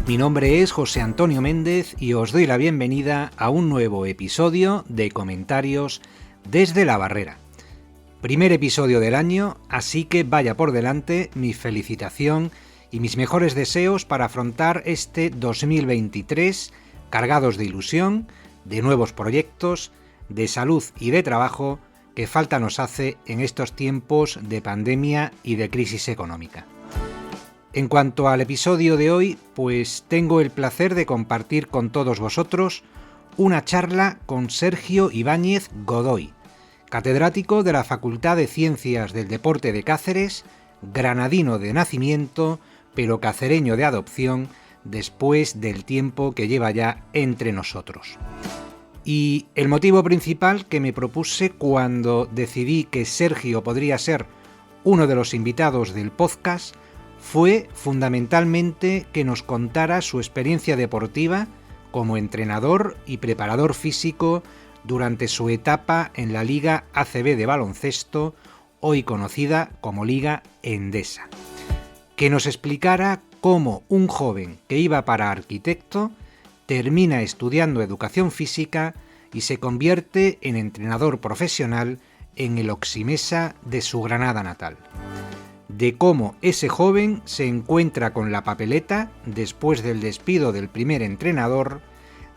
Mi nombre es José Antonio Méndez y os doy la bienvenida a un nuevo episodio de Comentarios desde la Barrera. Primer episodio del año, así que vaya por delante mi felicitación y mis mejores deseos para afrontar este 2023 cargados de ilusión, de nuevos proyectos, de salud y de trabajo que falta nos hace en estos tiempos de pandemia y de crisis económica. En cuanto al episodio de hoy, pues tengo el placer de compartir con todos vosotros una charla con Sergio Ibáñez Godoy, catedrático de la Facultad de Ciencias del Deporte de Cáceres, granadino de nacimiento, pero cacereño de adopción, después del tiempo que lleva ya entre nosotros. Y el motivo principal que me propuse cuando decidí que Sergio podría ser uno de los invitados del podcast fue fundamentalmente que nos contara su experiencia deportiva como entrenador y preparador físico durante su etapa en la Liga ACB de baloncesto, hoy conocida como Liga Endesa. Que nos explicara cómo un joven que iba para arquitecto termina estudiando educación física y se convierte en entrenador profesional en el Oximesa de su Granada natal. De cómo ese joven se encuentra con la papeleta después del despido del primer entrenador,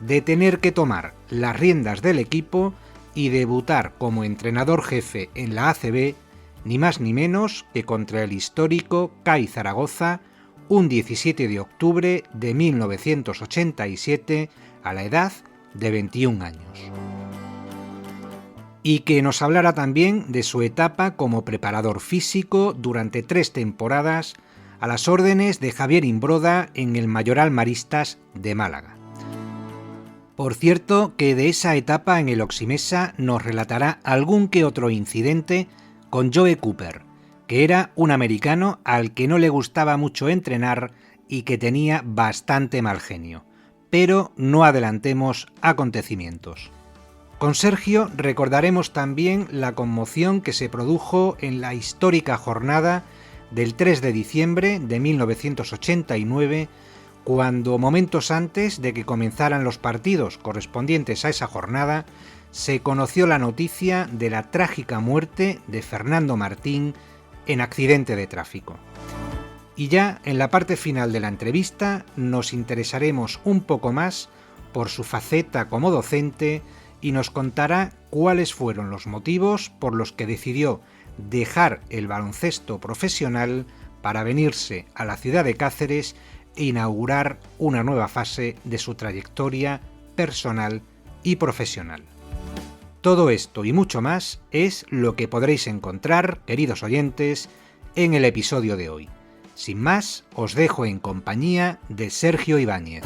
de tener que tomar las riendas del equipo y debutar como entrenador jefe en la ACB, ni más ni menos que contra el histórico CAI Zaragoza, un 17 de octubre de 1987, a la edad de 21 años. Y que nos hablara también de su etapa como preparador físico durante 3 temporadas a las órdenes de Javier Imbroda en el Mayoral Maristas de Málaga. Por cierto, que de esa etapa en el Oximesa nos relatará algún que otro incidente con Joe Cooper, que era un americano al que no le gustaba mucho entrenar y que tenía bastante mal genio. Pero no adelantemos acontecimientos. Con Sergio recordaremos también la conmoción que se produjo en la histórica jornada del 3 de diciembre de 1989, cuando momentos antes de que comenzaran los partidos correspondientes a esa jornada, se conoció la noticia de la trágica muerte de Fernando Martín en accidente de tráfico. Y ya en la parte final de la entrevista nos interesaremos un poco más por su faceta como docente y nos contará cuáles fueron los motivos por los que decidió dejar el baloncesto profesional para venirse a la ciudad de Cáceres e inaugurar una nueva fase de su trayectoria personal y profesional. Todo esto y mucho más es lo que podréis encontrar, queridos oyentes, en el episodio de hoy. Sin más, os dejo en compañía de Sergio Ibáñez.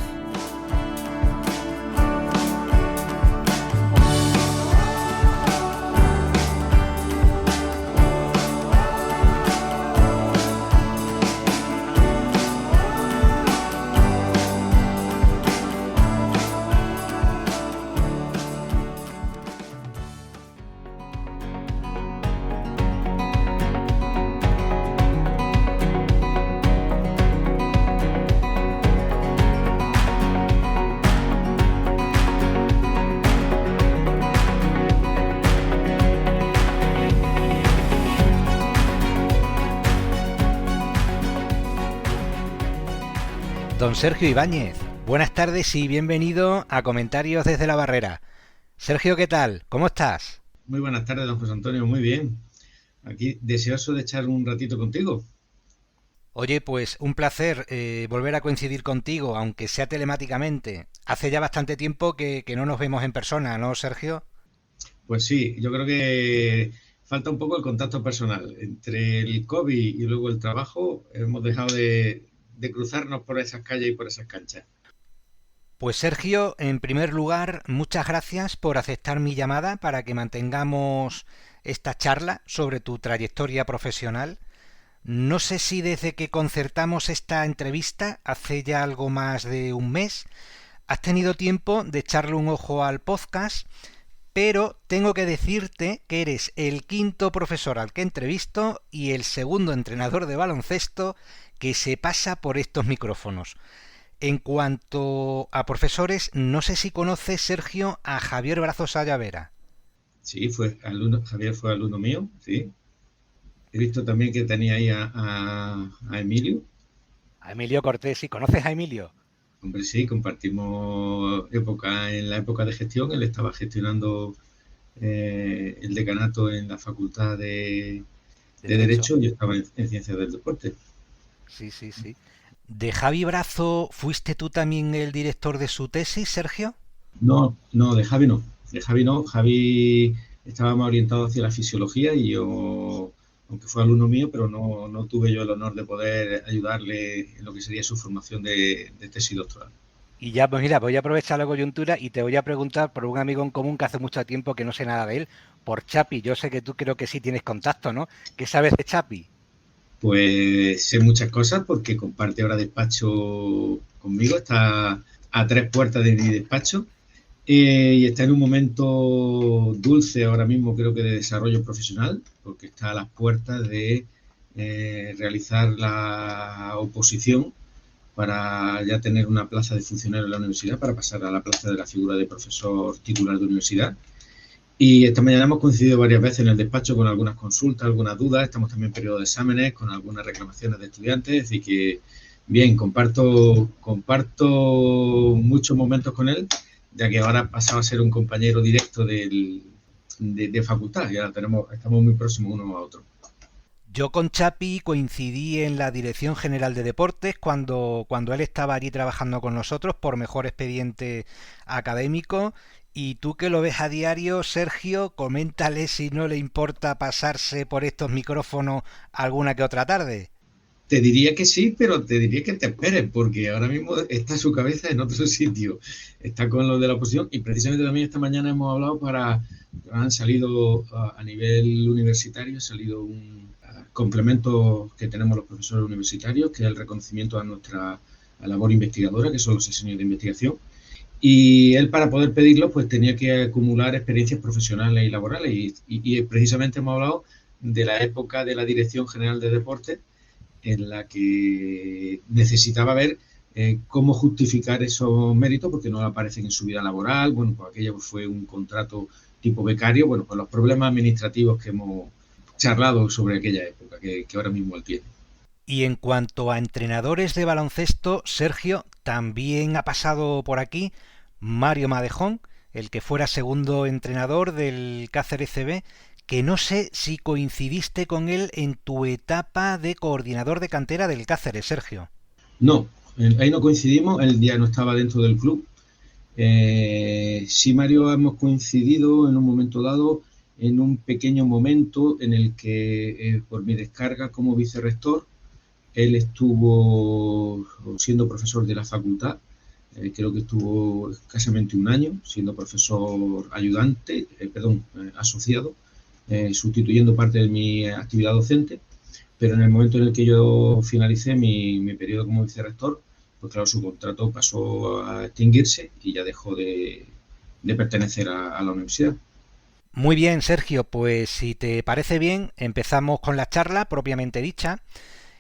Don Sergio Ibáñez, buenas tardes y bienvenido a Comentarios desde la Barrera. Sergio, ¿qué tal? ¿Cómo estás? Muy buenas tardes, don José Antonio, muy bien. Aquí deseoso de echar un ratito contigo. Oye, pues un placer volver a coincidir contigo, aunque sea telemáticamente. Hace ya bastante tiempo que no nos vemos en persona, ¿no, Sergio? Pues sí, yo creo que falta un poco el contacto personal. Entre el COVID y luego el trabajo hemos dejado de cruzarnos por esas calles y por esas canchas. Pues Sergio, en primer lugar, muchas gracias por aceptar mi llamada para que mantengamos esta charla sobre tu trayectoria profesional. No sé si desde que concertamos esta entrevista, hace ya algo más de un mes, has tenido tiempo de echarle un ojo al podcast, pero tengo que decirte que eres el 5º profesor al que entrevisto y el 2º entrenador de baloncesto que se pasa por estos micrófonos. En cuanto a profesores, no sé si conoces, Sergio, a Javier Brazos Sayavera. Sí, Javier fue alumno mío, sí. He visto también que tenía ahí a Emilio. A Emilio Cortés, ¿sí conoces a Emilio? Hombre, sí, compartimos en la época de gestión. Él estaba gestionando el decanato en la Facultad De de Derecho. Derecho. Yo estaba en Ciencias del Deporte. Sí, sí, sí. ¿De Javi Brazo fuiste tú también el director de su tesis, Sergio? No, no, de Javi no. De Javi no. Javi estaba más orientado hacia la fisiología y yo, aunque fue alumno mío, pero no tuve yo el honor de poder ayudarle en lo que sería su formación de tesis doctoral. Y ya, pues mira, voy a aprovechar la coyuntura y te voy a preguntar por un amigo en común que hace mucho tiempo que no sé nada de él, por Chapi. Yo sé que tú creo que sí tienes contacto, ¿no? ¿Qué sabes de Chapi? Pues sé muchas cosas porque comparte ahora despacho conmigo, está a 3 puertas de mi despacho y está en un momento dulce ahora mismo, creo que de desarrollo profesional, porque está a las puertas de realizar la oposición para ya tener una plaza de funcionario en la universidad, para pasar a la plaza de la figura de profesor titular de universidad. Y esta mañana hemos coincidido varias veces en el despacho con algunas consultas, algunas dudas. Estamos también en periodo de exámenes con algunas reclamaciones de estudiantes. Así que, bien, comparto muchos momentos con él, ya que ahora ha pasado a ser un compañero directo de facultad. Y ahora estamos muy próximos uno a otro. Yo con Chapi coincidí en la Dirección General de Deportes cuando él estaba allí trabajando con nosotros por mejor expediente académico. Y tú que lo ves a diario, Sergio, coméntale si no le importa pasarse por estos micrófonos alguna que otra tarde. Te diría que sí, pero te diría que te esperes, porque ahora mismo está su cabeza en otro sitio. Está con lo de la oposición y precisamente también esta mañana hemos hablado han salido a nivel universitario, ha salido un complemento que tenemos los profesores universitarios, que es el reconocimiento a nuestra labor investigadora, que son los 6 años de investigación. Y él, para poder pedirlo, pues tenía que acumular experiencias profesionales y laborales. Y precisamente hemos hablado de la época de la Dirección General de Deportes, en la que necesitaba ver cómo justificar esos méritos porque no aparecen en su vida laboral. Bueno, pues aquello fue un contrato tipo becario, bueno, pues los problemas administrativos que hemos charlado sobre aquella época que ahora mismo él tiene. Y en cuanto a entrenadores de baloncesto, Sergio, también ha pasado por aquí Mario Madejón, el que fuera segundo entrenador del Cáceres CB, que no sé si coincidiste con él en tu etapa de coordinador de cantera del Cáceres, Sergio. No, ahí no coincidimos, él ya no estaba dentro del club. Sí, Mario, hemos coincidido en un momento dado, en un pequeño momento en el que, por mi descarga como vicerrector, él estuvo siendo profesor de la facultad, creo que estuvo escasamente un año siendo profesor ayudante, asociado, sustituyendo parte de mi actividad docente, pero en el momento en el que yo finalicé mi periodo como vicerrector, pues claro, su contrato pasó a extinguirse y ya dejó de pertenecer a la universidad. Muy bien, Sergio, pues si te parece bien, empezamos con la charla propiamente dicha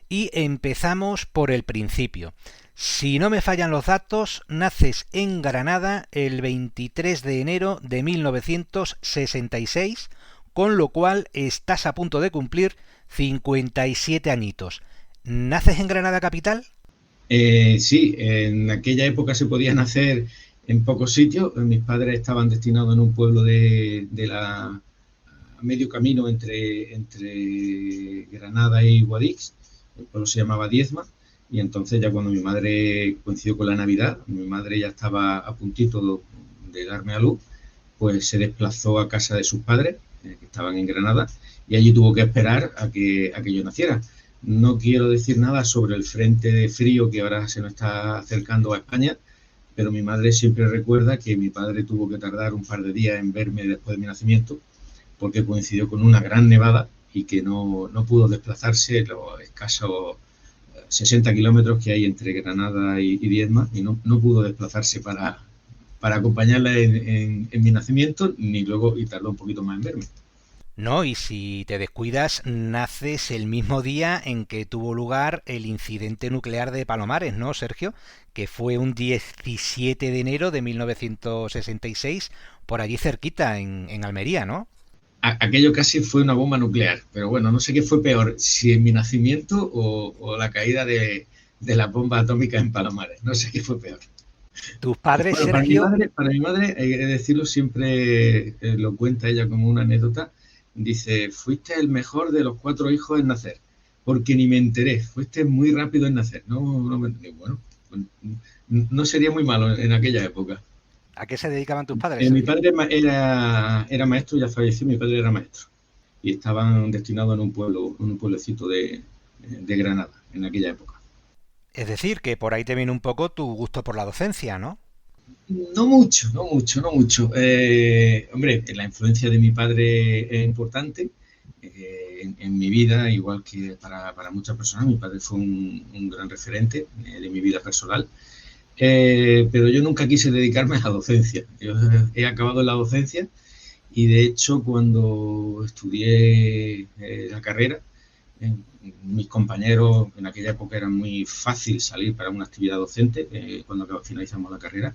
y empezamos por el principio. Si no me fallan los datos, naces en Granada el 23 de enero de 1966, con lo cual estás a punto de cumplir 57 añitos. ¿Naces en Granada capital? Sí, en aquella época se podía nacer en pocos sitios. Mis padres estaban destinados en un pueblo a medio camino entre Granada y Guadix. El pueblo se llamaba Diezma. Y entonces ya cuando mi madre coincidió con la Navidad, mi madre ya estaba a puntito de darme a luz, pues se desplazó a casa de sus padres, que estaban en Granada, y allí tuvo que esperar a que yo naciera. No quiero decir nada sobre el frente de frío que ahora se nos está acercando a España, pero mi madre siempre recuerda que mi padre tuvo que tardar un par de días en verme después de mi nacimiento, porque coincidió con una gran nevada y que no pudo desplazarse los escasos 60 kilómetros que hay entre Granada y Diezma, y no pudo desplazarse para acompañarla en mi nacimiento, ni luego, y tardó un poquito más en verme. No, y si te descuidas, naces el mismo día en que tuvo lugar el incidente nuclear de Palomares, ¿no, Sergio? Que fue un 17 de enero de 1966, por allí cerquita, en Almería, ¿no? Aquello casi fue una bomba nuclear, pero bueno, no sé qué fue peor, si en mi nacimiento o la caída de la bomba atómica en Palomares. No sé qué fue peor. Tus padres, Bueno, Sergio, para mi madre, hay que decirlo, siempre lo cuenta ella como una anécdota. Dice, fuiste el mejor de los 4 hijos en nacer, porque ni me enteré, fuiste muy rápido en nacer. No, no me enteré. Bueno, pues, no sería muy malo en aquella época. ¿a qué se dedicaban tus padres, Mi Sergio? padre era maestro, ya falleció, mi padre era maestro. Y estaban destinados en un pueblecito de Granada, en aquella época. Es decir, que por ahí te viene un poco tu gusto por la docencia, ¿no? No mucho, no mucho, no mucho. Hombre, la influencia de mi padre es importante en mi vida, igual que para muchas personas. Mi padre fue un gran referente de mi vida personal. Pero yo nunca quise dedicarme a la docencia. Yo he acabado en la docencia y de hecho cuando estudié la carrera, eh, mis compañeros en aquella época era muy fácil salir para una actividad docente cuando finalizamos la carrera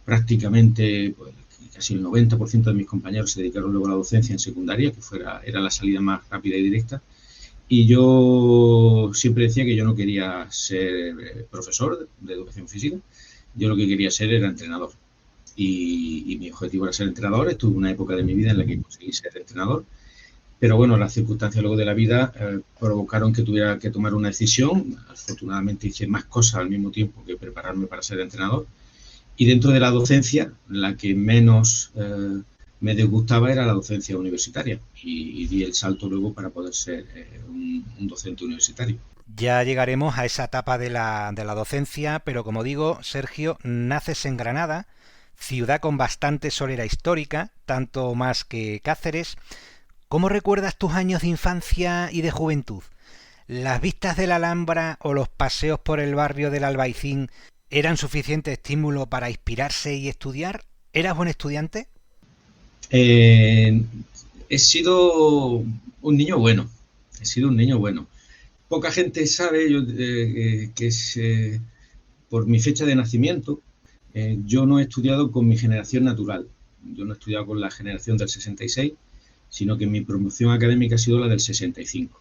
prácticamente pues, casi el 90% de mis compañeros se dedicaron luego a la docencia en secundaria, que era la salida más rápida y directa. Y yo siempre decía que yo no quería ser profesor de educación física, yo lo que quería ser era entrenador. Y mi objetivo era ser entrenador. Estuve una época de mi vida en la que conseguí ser entrenador, pero bueno, las circunstancias luego de la vida provocaron que tuviera que tomar una decisión. Afortunadamente hice más cosas al mismo tiempo que prepararme para ser entrenador. Y dentro de la docencia, la que menos me disgustaba era la docencia universitaria. Y di el salto luego para poder ser un docente universitario. Ya llegaremos a esa etapa de la docencia, pero como digo, Sergio, naces en Granada, ciudad con bastante solera histórica, tanto más que Cáceres. ¿Cómo recuerdas tus años de infancia y de juventud? ¿Las vistas de la Alhambra o los paseos por el barrio del Albaicín eran suficiente estímulo para inspirarse y estudiar? ¿Eras buen estudiante? Eh, He sido un niño bueno, he sido un niño bueno. Poca gente sabe que es por mi fecha de nacimiento. Yo no he estudiado con mi generación natural, yo no he estudiado con la generación del 66, sino que mi promoción académica ha sido la del 65.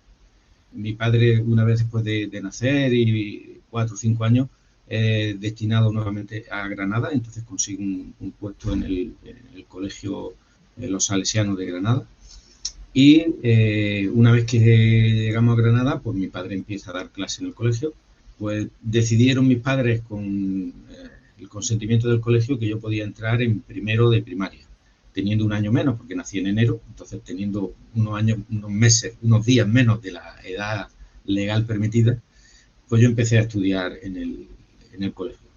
Mi padre, una vez después de nacer y 4 o 5 años, destinado nuevamente a Granada, entonces consigo un puesto en el colegio Los Salesianos de Granada. Y una vez que llegamos a Granada, pues mi padre empieza a dar clase en el colegio. Pues decidieron mis padres con el consentimiento del colegio que yo podía entrar en primero de primaria, teniendo un año menos, porque nací en enero, entonces teniendo unos años, unos meses, unos días menos de la edad legal permitida, pues yo empecé a estudiar en el colegio.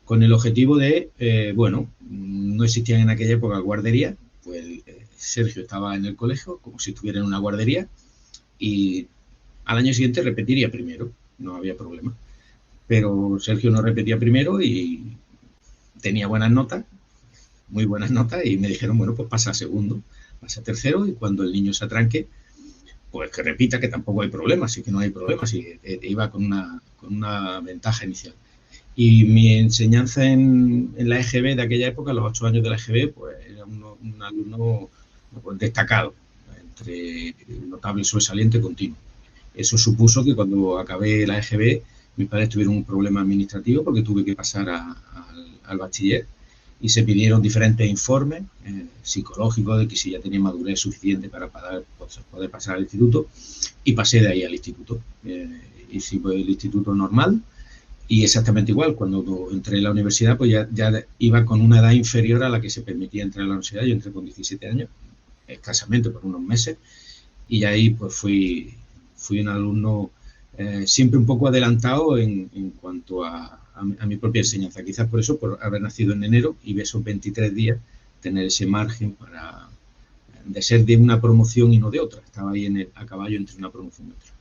Con el objetivo de, bueno, no existían en aquella época guarderías, pues Sergio estaba en el colegio como si estuviera en una guardería y al año siguiente repetiría primero, no había problema. Pero Sergio no repetía primero y tenía buenas notas, muy buenas notas, y me dijeron, bueno, pues pasa a segundo, pasa a tercero, y cuando el niño se atranque, pues que repita, que tampoco hay problema, sí que no hay problema, sí, iba con una ventaja inicial. Y mi enseñanza en la EGB de aquella época, los 8 años de la EGB, pues era un alumno pues, destacado, entre notable y sobresaliente continuo. Eso supuso que cuando acabé la EGB, mis padres tuvieron un problema administrativo porque tuve que pasar al bachiller y se pidieron diferentes informes psicológicos de que si ya tenía madurez suficiente para poder pasar al instituto, y pasé de ahí al instituto. Hice el instituto normal y exactamente igual, cuando entré en la universidad, pues ya iba con una edad inferior a la que se permitía entrar a la universidad. Yo entré con 17 años, escasamente por unos meses, y ahí pues fui un alumno siempre un poco adelantado en cuanto a mi propia enseñanza. Quizás por eso, por haber nacido en enero y esos 23 días, tener ese margen de ser de una promoción y no de otra. Estaba ahí a caballo entre una promoción y otra.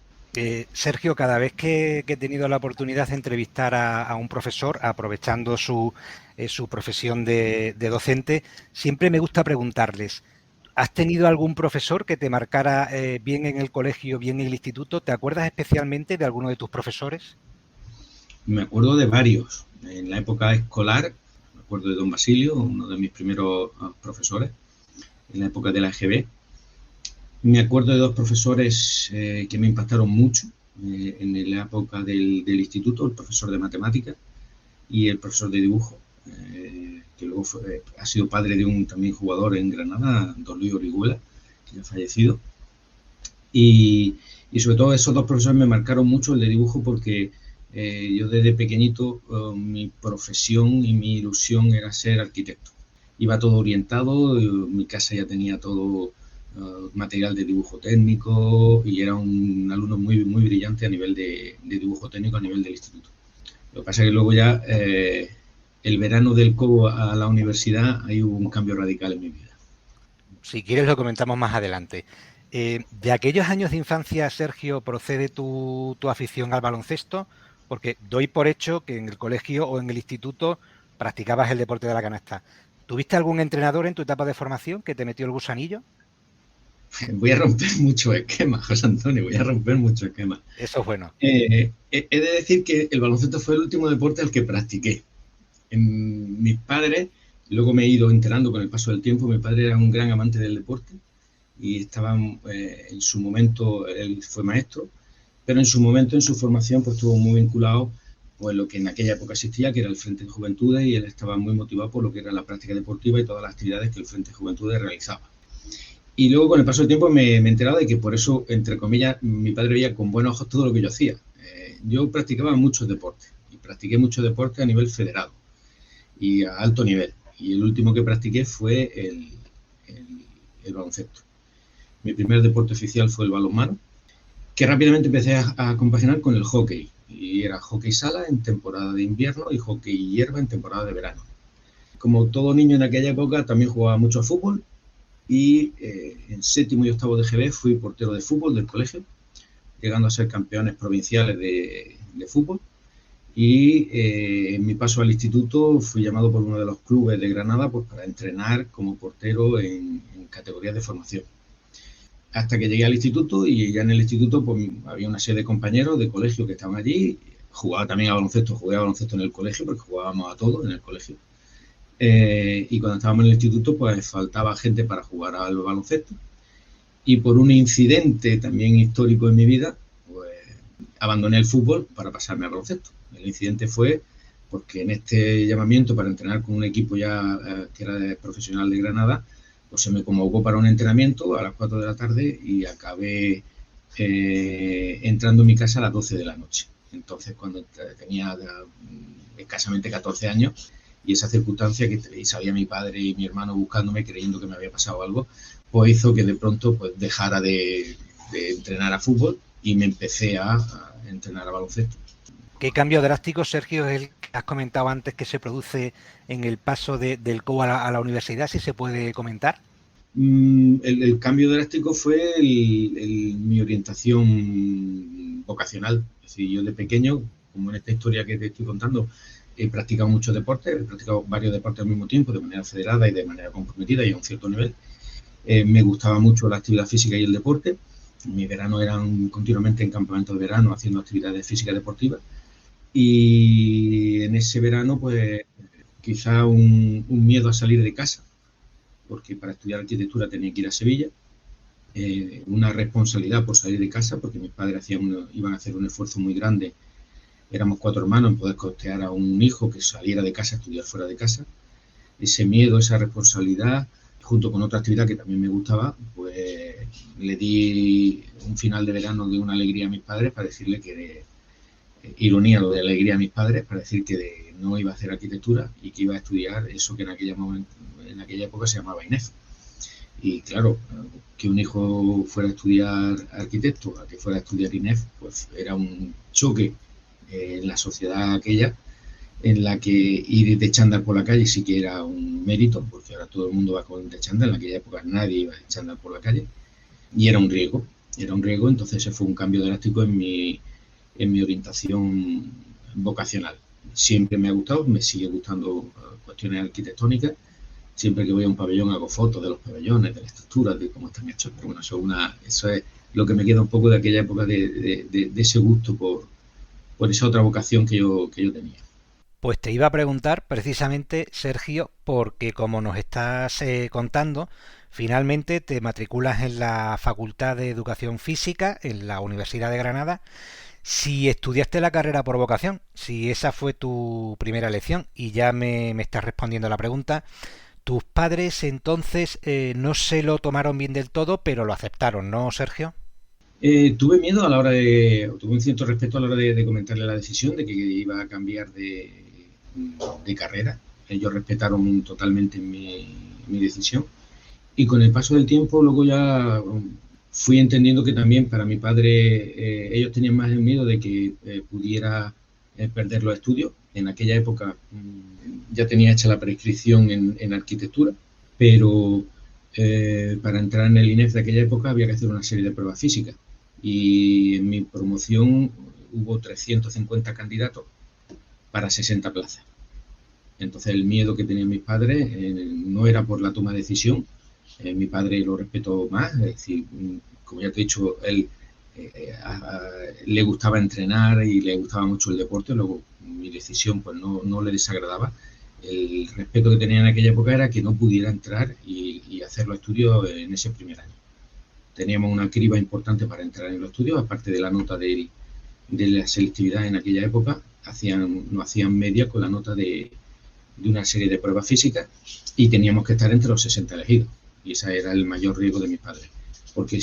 Sergio, cada vez que he tenido la oportunidad de entrevistar a un profesor, aprovechando su profesión de docente, siempre me gusta preguntarles, ¿Has tenido algún profesor que te marcara bien en el colegio, bien en el instituto? ¿Te acuerdas especialmente de alguno de tus profesores? Me acuerdo de varios. En la época escolar, me acuerdo de don Basilio, uno de mis primeros profesores, en la época de la EGB. Me acuerdo de dos profesores que me impactaron mucho en la época del instituto, el profesor de matemáticas y el profesor de dibujo, que luego ha sido padre de un también jugador en Granada, don Luis Orihuela, que ya ha fallecido. Y sobre todo esos dos profesores me marcaron mucho, el de dibujo, porque yo desde pequeñito mi profesión y mi ilusión era ser arquitecto. Iba todo orientado, mi casa ya tenía todo material de dibujo técnico y era un alumno muy, muy brillante a nivel de dibujo técnico a nivel del instituto. Lo que pasa es que luego ya el verano del Cobo a la universidad hay un cambio radical en mi vida. Si quieres lo comentamos más adelante. ¿De aquellos años de infancia, Sergio, procede tu afición al baloncesto? Porque doy por hecho que en el colegio o en el instituto practicabas el deporte de la canasta. ¿Tuviste algún entrenador en tu etapa de formación que te metió el gusanillo? Voy a romper muchos esquemas, José Antonio, voy a romper muchos esquemas. Eso es bueno. He de decir que el baloncesto fue el último deporte al que practiqué. Mis padres, luego me he ido enterando con el paso del tiempo, mi padre era un gran amante del deporte y estaba en su momento, él fue maestro, pero en su momento, en su formación, pues estuvo muy vinculado pues lo que en aquella época existía, que era el Frente de Juventudes, y él estaba muy motivado por lo que era la práctica deportiva y todas las actividades que el Frente de Juventudes realizaba. Y luego, con el paso del tiempo, me he enterado de que por eso, entre comillas, mi padre veía con buenos ojos todo lo que yo hacía. Yo practicaba muchos deportes, y practiqué muchos deportes a nivel federado y a alto nivel. Y el último que practiqué fue el baloncesto. Mi primer deporte oficial fue el balonmano, que rápidamente empecé a compaginar con el hockey. Y era hockey sala en temporada de invierno y hockey hierba en temporada de verano. Como todo niño en aquella época, también jugaba mucho a fútbol. Y en séptimo y octavo de GB fui portero de fútbol del colegio, llegando a ser campeones provinciales de fútbol. Y en mi paso al instituto fui llamado por uno de los clubes de Granada pues, para entrenar como portero en categorías de formación. Hasta que llegué al instituto, y ya en el instituto pues, había una serie de compañeros de colegio que estaban allí. Jugaba también a baloncesto, jugué a baloncesto en el colegio porque jugábamos a todo en el colegio. Y cuando estábamos en el instituto pues faltaba gente para jugar al baloncesto. Y por un incidente también histórico en mi vida, pues abandoné el fútbol para pasarme al baloncesto. El incidente fue porque en este llamamiento para entrenar con un equipo ya que era profesional de Granada, pues se me convocó para un entrenamiento a las 4 de la tarde y acabé entrando en mi casa a las 12 de la noche. Entonces, cuando tenía escasamente 14 años, y esa circunstancia que sabía mi padre y mi hermano buscándome creyendo que me había pasado algo, pues hizo que de pronto pues dejara de entrenar a fútbol y me empecé a entrenar a baloncesto. ¿Qué cambio drástico, Sergio, es el que has comentado antes que se produce en el paso del COU a la universidad, si se puede comentar? El cambio drástico fue mi orientación vocacional. Es decir, yo de pequeño, como en esta historia que te estoy contando, he practicado muchos deportes, he practicado varios deportes al mismo tiempo, de manera federada y de manera comprometida y a un cierto nivel. Me gustaba mucho la actividad física y el deporte. Mi verano eran continuamente en campamentos de verano haciendo actividades físicas deportivas. Y en ese verano, pues quizá un miedo a salir de casa, porque para estudiar arquitectura tenía que ir a Sevilla. Una responsabilidad por salir de casa, porque mis padres iban a hacer un esfuerzo muy grande. Éramos 4 hermanos en poder costear a un hijo que saliera de casa a estudiar fuera de casa. Ese miedo, esa responsabilidad, junto con otra actividad que también me gustaba, pues le di un final de verano de una alegría a mis padres para decirle que ironía lo de alegría a mis padres, para decir que no iba a hacer arquitectura y que iba a estudiar eso que en aquella época se llamaba INEF. Y claro, que un hijo fuera a estudiar arquitecto, a que fuera a estudiar INEF, pues era un choque en la sociedad aquella, en la que ir de chándal por la calle sí que era un mérito, porque ahora todo el mundo va con de chándal, en aquella época nadie iba de chándal por la calle, y era un riesgo, entonces ese fue un cambio drástico en mi orientación vocacional. Siempre me ha gustado, me sigue gustando cuestiones arquitectónicas, siempre que voy a un pabellón hago fotos de los pabellones, de la estructura, de cómo están hechos. Pero bueno, eso es lo que me queda un poco de aquella época de ese gusto por esa otra vocación que yo tenía. Pues te iba a preguntar precisamente, Sergio, porque como nos estás contando, finalmente te matriculas en la Facultad de Educación Física en la Universidad de Granada. Si estudiaste la carrera por vocación, si esa fue tu primera elección, y ya me estás respondiendo a la pregunta, tus padres entonces no se lo tomaron bien del todo, pero lo aceptaron, ¿no, Sergio? Tuve miedo a la hora tuve un cierto respeto a la hora de comentarle la decisión de que iba a cambiar de carrera. Ellos respetaron totalmente mi decisión. Y con el paso del tiempo, luego ya fui entendiendo que también para mi padre, ellos tenían más el miedo de que pudiera perder los estudios. En aquella época ya tenía hecha la prescripción en arquitectura, pero para entrar en el INEF de aquella época había que hacer una serie de pruebas físicas. Y en mi promoción hubo 350 candidatos para 60 plazas. Entonces el miedo que tenían mis padres no era por la toma de decisión. Mi padre lo respetó más, es decir, como ya te he dicho, él le gustaba entrenar y le gustaba mucho el deporte, luego mi decisión pues no le desagradaba. El respeto que tenía en aquella época era que no pudiera entrar y hacer los estudios en ese primer año. Teníamos una criba importante para entrar en los estudios, aparte de la nota de la selectividad en aquella época, no hacían media con la nota de una serie de pruebas físicas y teníamos que estar entre los 60 elegidos. Y ese era el mayor riesgo de mis padres, porque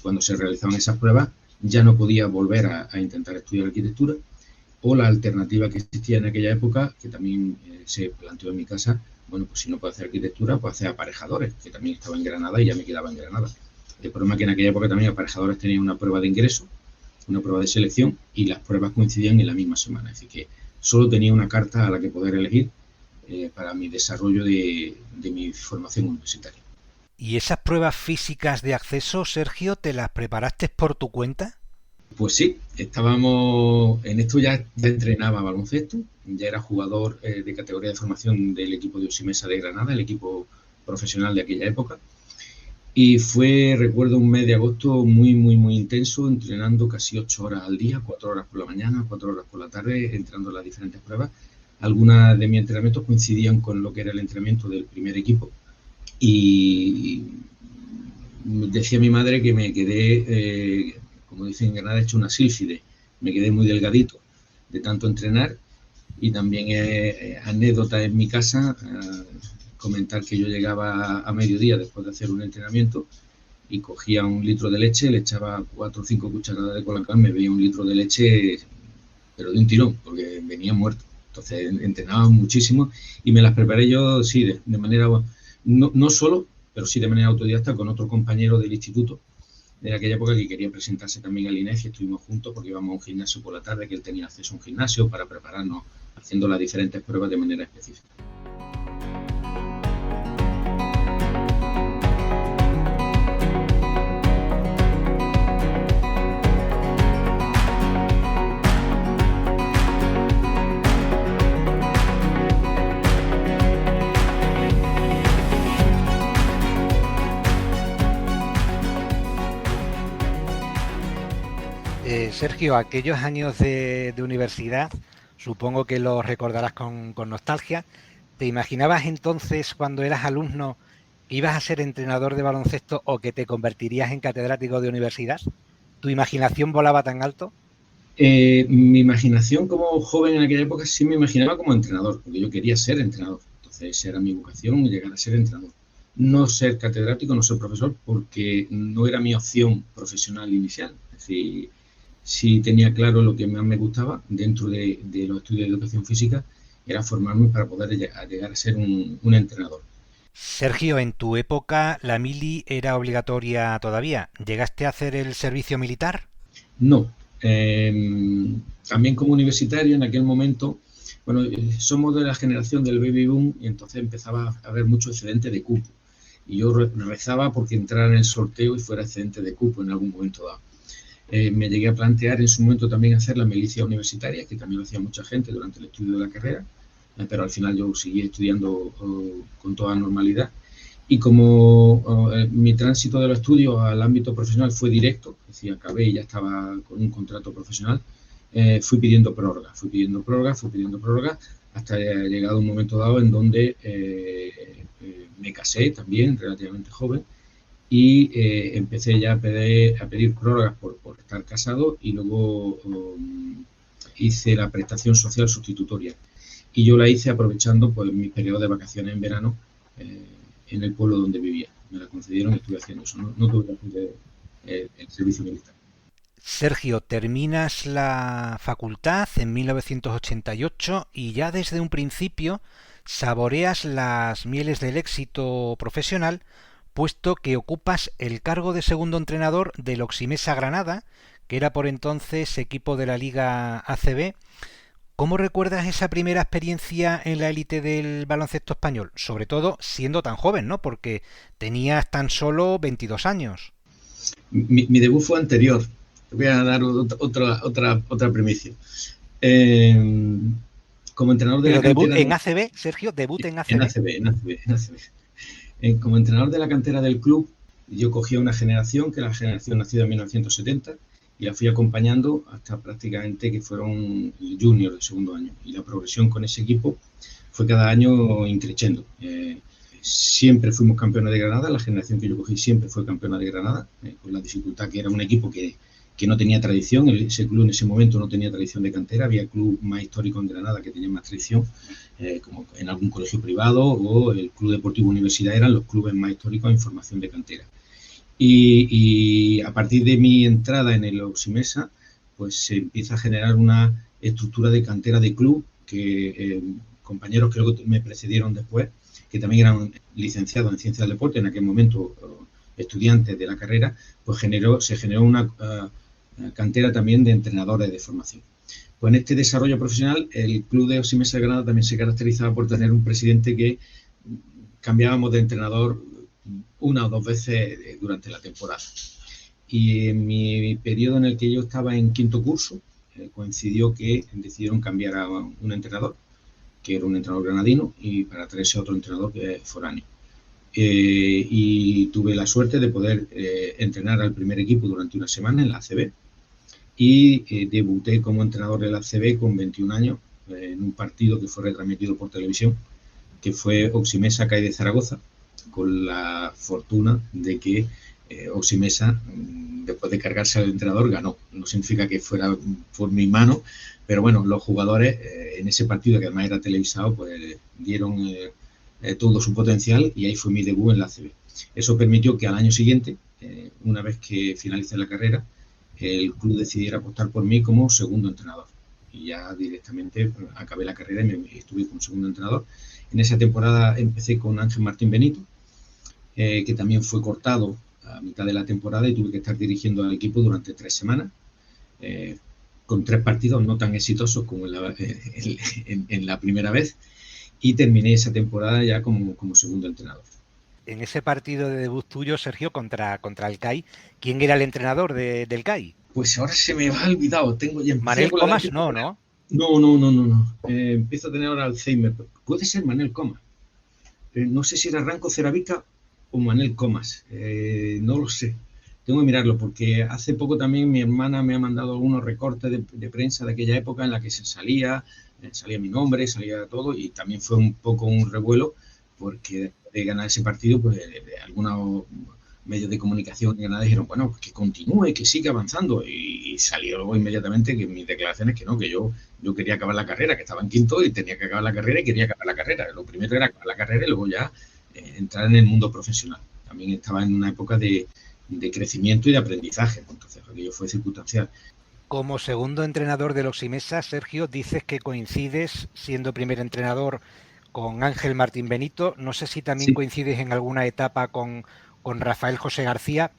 cuando se realizaban esas pruebas ya no podía volver a intentar estudiar arquitectura, o la alternativa que existía en aquella época, que también se planteó en mi casa, bueno, pues si no puedo hacer arquitectura, pues hacer aparejadores, que también estaba en Granada y ya me quedaba en Granada. El problema es que en aquella época también aparejadores tenían una prueba de ingreso, una prueba de selección, y las pruebas coincidían en la misma semana. Es decir, que solo tenía una carta a la que poder elegir para mi desarrollo de mi formación universitaria. ¿Y esas pruebas físicas de acceso, Sergio, te las preparaste por tu cuenta? Pues sí, estábamos en esto, ya entrenaba baloncesto, ya era jugador de categoría de formación del equipo de Usimesa de Granada, el equipo profesional de aquella época. Y recuerdo, un mes de agosto muy, muy, muy intenso, entrenando casi 8 horas al día, 4 horas por la mañana, 4 horas por la tarde, entrenando en las diferentes pruebas. Algunas de mis entrenamientos coincidían con lo que era el entrenamiento del primer equipo. Y decía mi madre que me quedé, como dicen en Granada, hecho una sílfide. Me quedé muy delgadito de tanto entrenar. Y también anécdota en mi casa, comentar que yo llegaba a mediodía después de hacer un entrenamiento y cogía 1 litro de leche, le echaba 4 o 5 cucharadas de colacao, me veía 1 litro de leche, pero de un tirón, porque venía muerto. Entonces entrenaba muchísimo y me las preparé yo, sí, de manera, no solo, pero sí de manera autodidacta, con otro compañero del instituto de aquella época que quería presentarse también al INEF, y estuvimos juntos porque íbamos a un gimnasio por la tarde, que él tenía acceso a un gimnasio para prepararnos haciendo las diferentes pruebas de manera específica. Sergio, aquellos años de universidad, supongo que los recordarás con nostalgia. ¿Te imaginabas entonces, cuando eras alumno, que ibas a ser entrenador de baloncesto o que te convertirías en catedrático de universidad? ¿Tu imaginación volaba tan alto? Mi imaginación como joven en aquella época sí me imaginaba como entrenador, porque yo quería ser entrenador. Entonces esa era mi vocación, llegar a ser entrenador. No ser catedrático, no ser profesor, porque no era mi opción profesional inicial. Es decir, sí tenía claro lo que más me gustaba dentro de los estudios de educación física, era formarme para poder llegar a ser un entrenador. Sergio, en tu época la mili era obligatoria todavía. ¿Llegaste a hacer el servicio militar? No. También como universitario en aquel momento, bueno, somos de la generación del baby boom y entonces empezaba a haber mucho excedente de cupo. Y yo rezaba porque entrara en el sorteo y fuera excedente de cupo en algún momento dado. Me llegué a plantear en su momento también hacer la milicia universitaria, que también lo hacía mucha gente durante el estudio de la carrera, pero al final yo seguí estudiando con toda normalidad. Y como mi tránsito de los estudios al ámbito profesional fue directo, es decir, acabé y ya estaba con un contrato profesional, fui pidiendo prórroga, hasta llegado un momento dado en donde me casé también, relativamente joven, y empecé ya a pedir prórrogas por estar casado, y luego hice la prestación social sustitutoria. Y yo la hice aprovechando pues mis periodos de vacaciones en verano en el pueblo donde vivía. Me la concedieron y estuve haciendo eso. No tuve que hacer el servicio militar. Sergio, terminas la facultad en 1988 y ya desde un principio saboreas las mieles del éxito profesional, puesto que ocupas el cargo de segundo entrenador del Oximesa Granada, que era por entonces equipo de la Liga ACB. ¿Cómo recuerdas esa primera experiencia en la élite del baloncesto español? Sobre todo siendo tan joven, ¿no? Porque tenías tan solo 22 años. Mi debut fue anterior. Te voy a dar otra primicia. Como entrenador de Pero la debut cantera... en ACB, Sergio, debut en ACB. En ACB. Como entrenador de la cantera del club, yo cogía una generación, que era la generación nacida en 1970, y la fui acompañando hasta prácticamente que fueron juniors de segundo año. Y la progresión con ese equipo fue cada año increciendo. Siempre fuimos campeones de Granada, la generación que yo cogí siempre fue campeona de Granada, con la dificultad que era un equipo que no tenía tradición. Ese club en ese momento no tenía tradición de cantera, había club más histórico en Granada que tenía más tradición, como en algún colegio privado, o el Club Deportivo Universidad eran los clubes más históricos en formación de cantera. Y a partir de mi entrada en el Oximesa, pues se empieza a generar una estructura de cantera de club que compañeros creo que me precedieron después, que también eran licenciados en Ciencias del Deporte, en aquel momento estudiantes de la carrera, pues se generó una cantera también de entrenadores de formación. Pues en este desarrollo profesional, el club de Oximesa de Granada también se caracterizaba por tener un presidente que cambiábamos de entrenador una o dos veces durante la temporada. Y en mi periodo en el que yo estaba en quinto curso, coincidió que decidieron cambiar a un entrenador, que era un entrenador granadino, y para traerse a otro entrenador que es foráneo. Y tuve la suerte de poder entrenar al primer equipo durante una semana en la ACB, y debuté como entrenador de la ACB con 21 años en un partido que fue retransmitido por televisión, que fue Oximesa CAI de Zaragoza, con la fortuna de que Oximesa, después de cargarse al entrenador, ganó. No significa que fuera por mi mano, pero bueno, los jugadores en ese partido, que además era televisado, pues dieron todo su potencial, y ahí fue mi debut en la ACB. Eso permitió que al año siguiente, una vez que finalicé la carrera, el club decidiera apostar por mí como segundo entrenador. Y ya directamente acabé la carrera y estuve como segundo entrenador. En esa temporada empecé con Ángel Martín Benito, que también fue cortado a mitad de la temporada, y tuve que estar dirigiendo al equipo durante 3 semanas, con 3 partidos no tan exitosos como en la primera vez, y terminé esa temporada ya como segundo entrenador. En ese partido de debut tuyo, Sergio, contra el CAI, ¿quién era el entrenador del CAI? Pues ahora se me ha olvidado. Manel Comas, ¿no? No. Empiezo a tener ahora Alzheimer. Puede ser Manel Comas. No sé si era Ranco Ceravica o Manel Comas. No lo sé. Tengo que mirarlo, porque hace poco también mi hermana me ha mandado algunos recortes de prensa de aquella época en la que salía mi nombre, salía todo, y también fue un poco un revuelo, porque de ganar ese partido, pues algunos medios de comunicación de Granada dijeron, bueno, que continúe, que siga avanzando, y salió luego inmediatamente que mis declaraciones que no, que yo quería acabar la carrera, que estaba en quinto y tenía que acabar la carrera, y quería acabar la carrera. Lo primero era acabar la carrera y luego ya entrar en el mundo profesional. También estaba en una época de crecimiento y de aprendizaje, entonces aquello fue circunstancial. Como segundo entrenador del Oximesa, Sergio, dices que coincides siendo primer entrenador con Ángel Martín Benito. No sé si también coincides en alguna etapa con Rafael José García.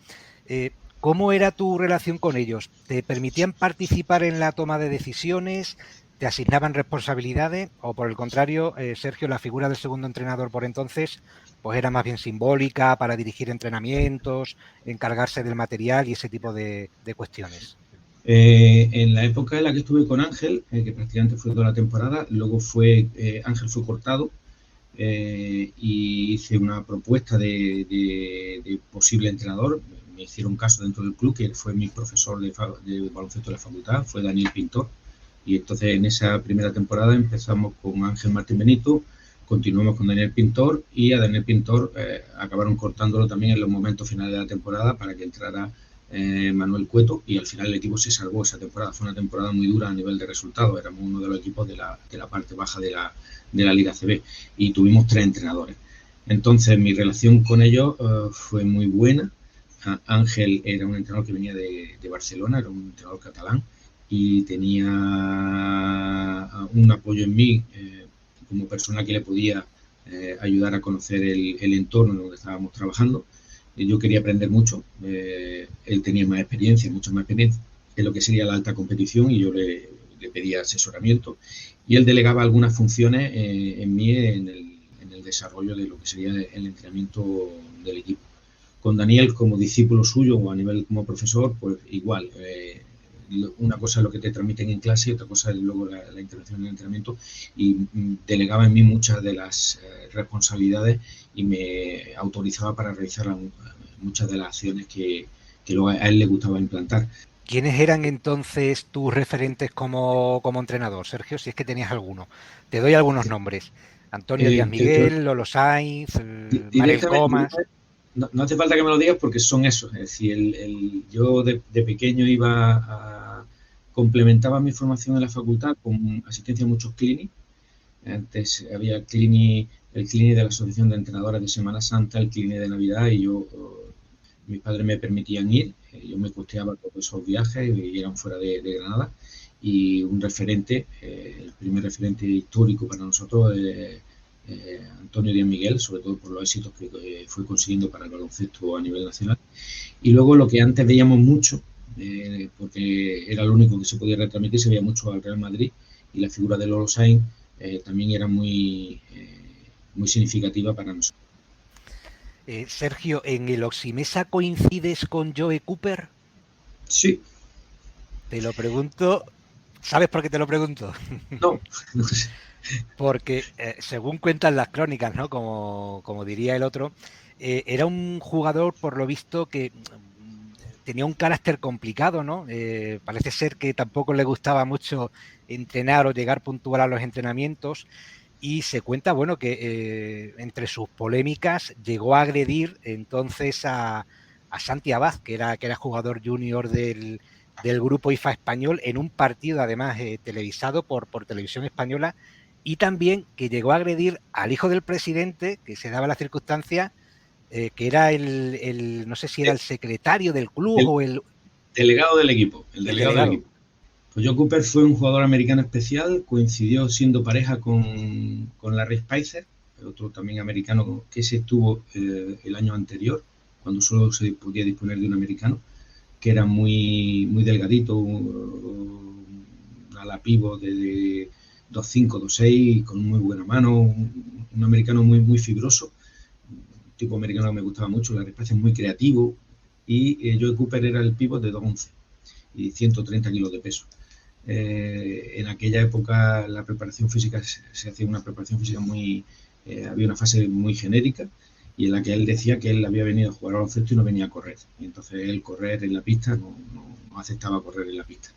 ¿Cómo era tu relación con ellos? ¿Te permitían participar en la toma de decisiones? ¿Te asignaban responsabilidades? ¿O por el contrario, Sergio, la figura del segundo entrenador por entonces, pues era más bien simbólica para dirigir entrenamientos, encargarse del material y ese tipo de cuestiones? En la época en la que estuve con Ángel, que prácticamente fue toda la temporada, luego Ángel fue cortado y hice una propuesta de posible entrenador. Me hicieron caso dentro del club, que fue mi profesor de baloncesto de la facultad, fue Daniel Pintor. Y entonces en esa primera temporada empezamos con Ángel Martín Benito, continuamos con Daniel Pintor y a Daniel Pintor acabaron cortándolo también en los momentos finales de la temporada para que entrara Manuel Cueto, y al final el equipo se salvó esa temporada. Fue una temporada muy dura a nivel de resultados, éramos uno de los equipos de la parte baja de la Liga CB y tuvimos 3 entrenadores. Entonces mi relación con ellos fue muy buena. Ángel era un entrenador que venía de Barcelona, era un entrenador catalán y tenía un apoyo en mí como persona que le podía ayudar a conocer el entorno en donde estábamos trabajando. Yo quería aprender mucho, él tenía más experiencia, mucha más experiencia en lo que sería la alta competición, y yo le pedía asesoramiento, y él delegaba algunas funciones en mí en el desarrollo de lo que sería el entrenamiento del equipo. Con Daniel como discípulo suyo o a nivel como profesor, pues igual, una cosa es lo que te transmiten en clase y otra cosa es luego la intervención en el entrenamiento, y delegaba en mí muchas de las responsabilidades y me autorizaba para realizar muchas de las acciones que luego a él le gustaba implantar. ¿Quiénes eran entonces tus referentes como entrenador, Sergio? Si es que tenías alguno. Te doy algunos nombres. Antonio Díaz Miguel, Lolo Sainz, Marel Comas. No hace falta que me lo digas porque son esos. Es decir, yo de pequeño complementaba mi formación en la facultad con asistencia a muchos clinics. Antes había el clinic de la Asociación de Entrenadores de Semana Santa, el clinic de Navidad, y mis padres me permitían ir, yo me costeaba todos esos viajes y eran fuera de Granada. Y un referente, el primer referente histórico para nosotros, Antonio Díaz Miguel, sobre todo por los éxitos que fue consiguiendo para el baloncesto a nivel nacional. Y luego lo que antes veíamos mucho, porque era lo único que se podía retransmitir, se veía mucho al Real Madrid, y la figura de Lolo Sainz también era muy significativa para nosotros. Sergio, ¿en el Oximesa coincides con Joe Cooper? Sí. Te lo pregunto, ¿sabes por qué te lo pregunto? No sé. Porque según cuentan las crónicas, ¿no? Como diría el otro, era un jugador, por lo visto, que tenía un carácter complicado, ¿no? Parece ser que tampoco le gustaba mucho entrenar o llegar puntual a los entrenamientos. Y se cuenta, bueno, que entre sus polémicas llegó a agredir entonces a Santi Abad, que era jugador junior del grupo IFA español, en un partido además televisado por televisión española, y también que llegó a agredir al hijo del presidente, que se daba la circunstancia, que era no sé si era el secretario del club o el delegado del equipo. El delegado del equipo. Pues Joe Cooper fue un jugador americano especial, coincidió siendo pareja con Larry Spicer, otro también americano que se estuvo el año anterior, cuando solo se podía disponer de un americano, que era muy, muy delgadito, un ala pívot de 2'5", 2'6", con muy buena mano, un americano muy, muy fibroso, un tipo americano que me gustaba mucho. Larry Spicer muy creativo, y Joe Cooper era el pívot de 2'11" y 130 kilos de peso. En aquella época la preparación física se hacía una preparación física había una fase muy genérica, y en la que él decía que él había venido a jugar al baloncesto y no venía a correr. Y entonces él correr en la pista no aceptaba correr en la pista.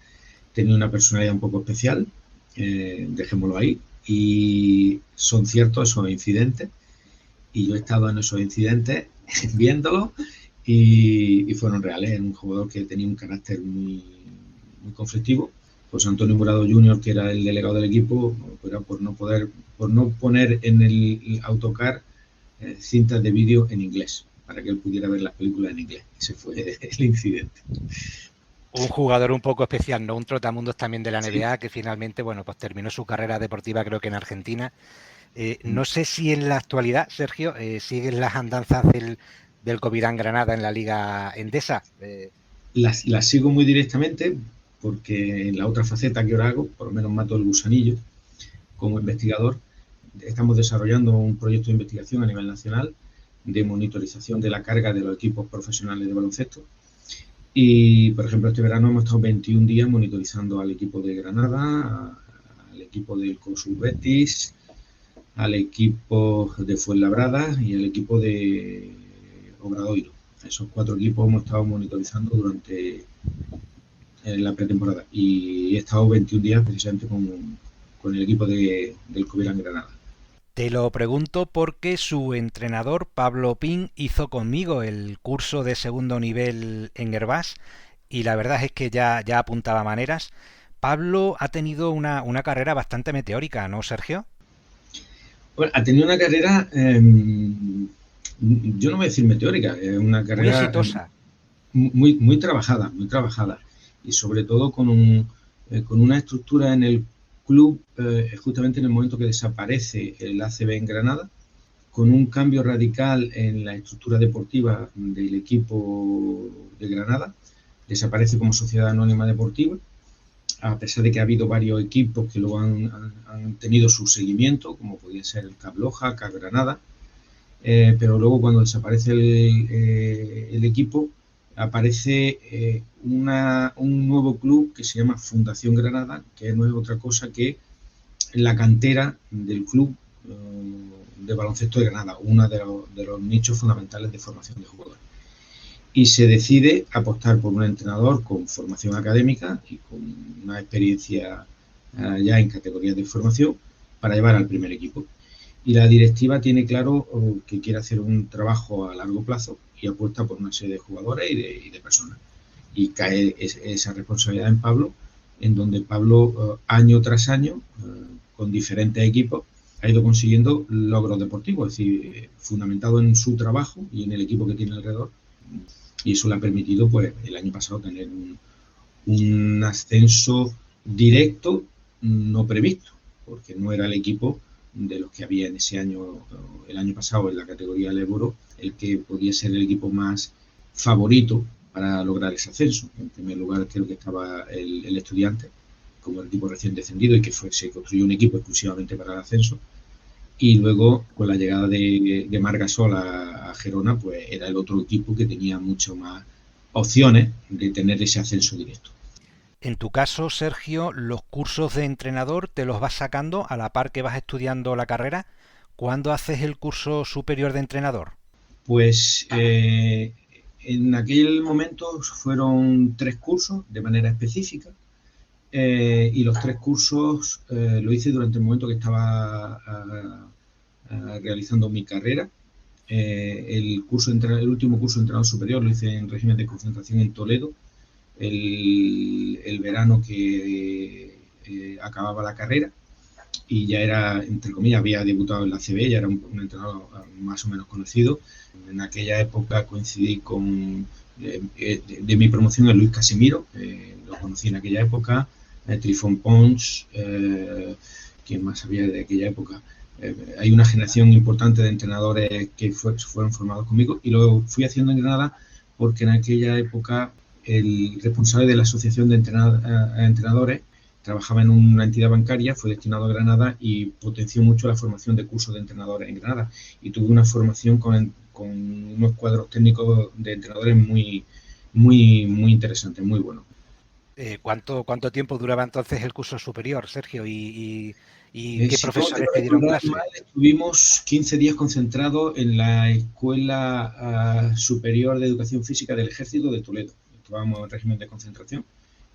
Tenía una personalidad un poco especial, dejémoslo ahí, y son ciertos esos incidentes, y yo he estado en esos incidentes viéndolos, y fueron reales. Era un jugador que tenía un carácter muy, muy conflictivo. Pues Antonio Murado Jr., que era el delegado del equipo, era por no poner en el autocar cintas de vídeo en inglés, para que él pudiera ver las películas en inglés. Ese fue el incidente. Un jugador un poco especial, ¿no? Un trotamundos también de la NBA, sí, que finalmente, bueno, pues terminó su carrera deportiva creo que en Argentina. No sé si en la actualidad, Sergio, siguen las andanzas del Covirán Granada en la Liga Endesa. Las sigo muy directamente, porque en la otra faceta que ahora hago, por lo menos mato el gusanillo como investigador. Estamos desarrollando un proyecto de investigación a nivel nacional de monitorización de la carga de los equipos profesionales de baloncesto, Y, por ejemplo, este verano hemos estado 21 días monitorizando al equipo de Granada, al equipo del Consul Betis, al equipo de Fuenlabrada y al equipo de Obradoiro. Esos 4 equipos hemos estado monitorizando durante la pretemporada y he estado 21 días precisamente con el equipo del Covirán Granada. Te lo pregunto porque su entrenador, Pablo Pin, hizo conmigo el curso de segundo nivel en Herbás y la verdad es que ya apuntaba maneras. Pablo ha tenido una carrera bastante meteórica, ¿no, Sergio? Bueno, ha tenido una carrera, yo no voy a decir meteórica, es una Muy carrera exitosa. muy trabajada, muy trabajada. Y sobre todo con una estructura en el club, justamente en el momento que desaparece el ACB en Granada, con un cambio radical en la estructura deportiva del equipo de Granada. Desaparece como sociedad anónima deportiva, a pesar de que ha habido varios equipos que luego han tenido su seguimiento, como podía ser el CAP Loja, CAP Granada, pero luego cuando desaparece el equipo, aparece un nuevo club que se llama Fundación Granada, que no es otra cosa que la cantera del club de baloncesto de Granada, uno de los nichos fundamentales de formación de jugadores. Y se decide apostar por un entrenador con formación académica y con una experiencia ya en categorías de formación para llevar al primer equipo. Y la directiva tiene claro que quiere hacer un trabajo a largo plazo y apuesta por una serie de jugadores y de personas. Y cae esa responsabilidad en Pablo, en donde Pablo año tras año, con diferentes equipos, ha ido consiguiendo logros deportivos, es decir, fundamentado en su trabajo y en el equipo que tiene alrededor. Y eso le ha permitido, pues, el año pasado tener un ascenso directo no previsto, porque no era el equipo de los que había en ese año, el año pasado en la categoría del Ebro, el que podía ser el equipo más favorito para lograr ese ascenso. En primer lugar, creo que estaba el Estudiante, como el equipo recién descendido y que se construyó un equipo exclusivamente para el ascenso. Y luego, con la llegada de Marc Gasol a Gerona, pues era el otro equipo que tenía mucho más opciones de tener ese ascenso directo. En tu caso, Sergio, los cursos de entrenador te los vas sacando a la par que vas estudiando la carrera. ¿Cuándo haces el curso superior de entrenador? Pues en aquel momento fueron 3 cursos de manera específica y los 3 cursos lo hice durante el momento que estaba realizando mi carrera. El último curso de entrenador superior lo hice en régimen de concentración en Toledo, el verano que acababa la carrera y ya era, entre comillas, había debutado en la CB, ya era un entrenador más o menos conocido. En aquella época coincidí con, de mi promoción, a Luis Casimiro, lo conocí en aquella época, Trifón Pons, ¿quién más había de aquella época? Hay una generación importante de entrenadores que fueron formados conmigo y lo fui haciendo en Granada porque en aquella época el responsable de la asociación de entrenadores trabajaba en una entidad bancaria, fue destinado a Granada y potenció mucho la formación de cursos de entrenadores en Granada. Y tuve una formación con unos cuadros técnicos de entrenadores muy interesantes, muy buenos. ¿Cuánto tiempo duraba entonces el curso superior, Sergio? ¿Y qué Si no profesores debo te dieron recordar clase? mal, estuvimos 15 días concentrados en la Escuela Superior de Educación Física del Ejército de Toledo. Estábamos en régimen de concentración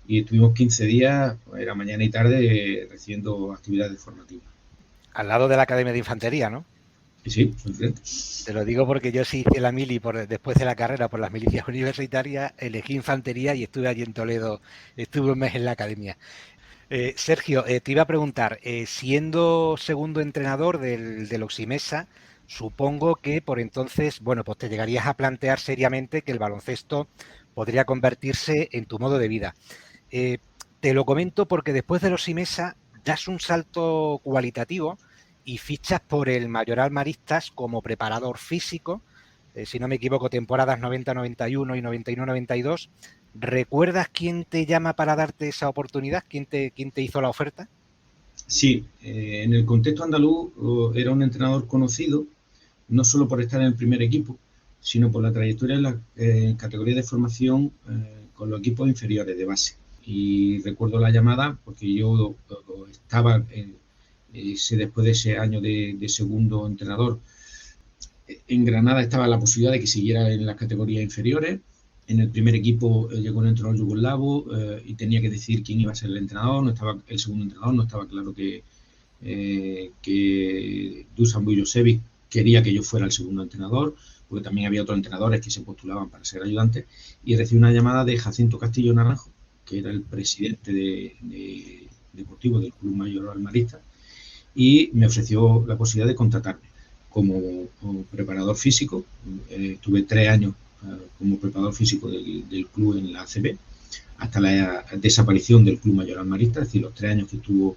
y estuvimos 15 días, era mañana y tarde, haciendo actividades formativas. Al lado de la Academia de Infantería, ¿no? Y sí, enfrente. Te lo digo porque yo sí hice la mili después de la carrera por las milicias universitarias, elegí infantería y estuve allí en Toledo, estuve un mes en la academia. Sergio, te iba a preguntar, siendo segundo entrenador del Oximesa, supongo que por entonces, bueno, pues te llegarías a plantear seriamente que el baloncesto podría convertirse en tu modo de vida. Eh, Te lo comento porque después del Oximesa das un salto cualitativo y fichas por el Mayoral Maristas como preparador físico, si no me equivoco, temporadas 90-91 y 91-92. ¿Recuerdas quién te llama para darte esa oportunidad? ¿Quién te hizo la oferta? Sí, en el contexto andaluz era un entrenador conocido, no solo por estar en el primer equipo, sino por la trayectoria en la categoría de formación con los equipos inferiores de base. Y recuerdo la llamada porque yo estaba, después de ese año de segundo entrenador, en Granada estaba la posibilidad de que siguiera en las categorías inferiores. En el primer equipo llegó un entrenador yugoslavo y tenía que decidir quién iba a ser el entrenador. No estaba el segundo entrenador, no estaba claro que Dusan Bujosevic quería que yo fuera el segundo entrenador, porque también había otros entrenadores que se postulaban para ser ayudantes, y recibí una llamada de Jacinto Castillo Naranjo, que era el presidente deportivo del Club Mayor Almarista, y me ofreció la posibilidad de contratarme como preparador físico. Tuve 3 años como preparador físico del club en la ACB, hasta la desaparición del Club Mayor Almarista, es decir, los 3 años que estuvo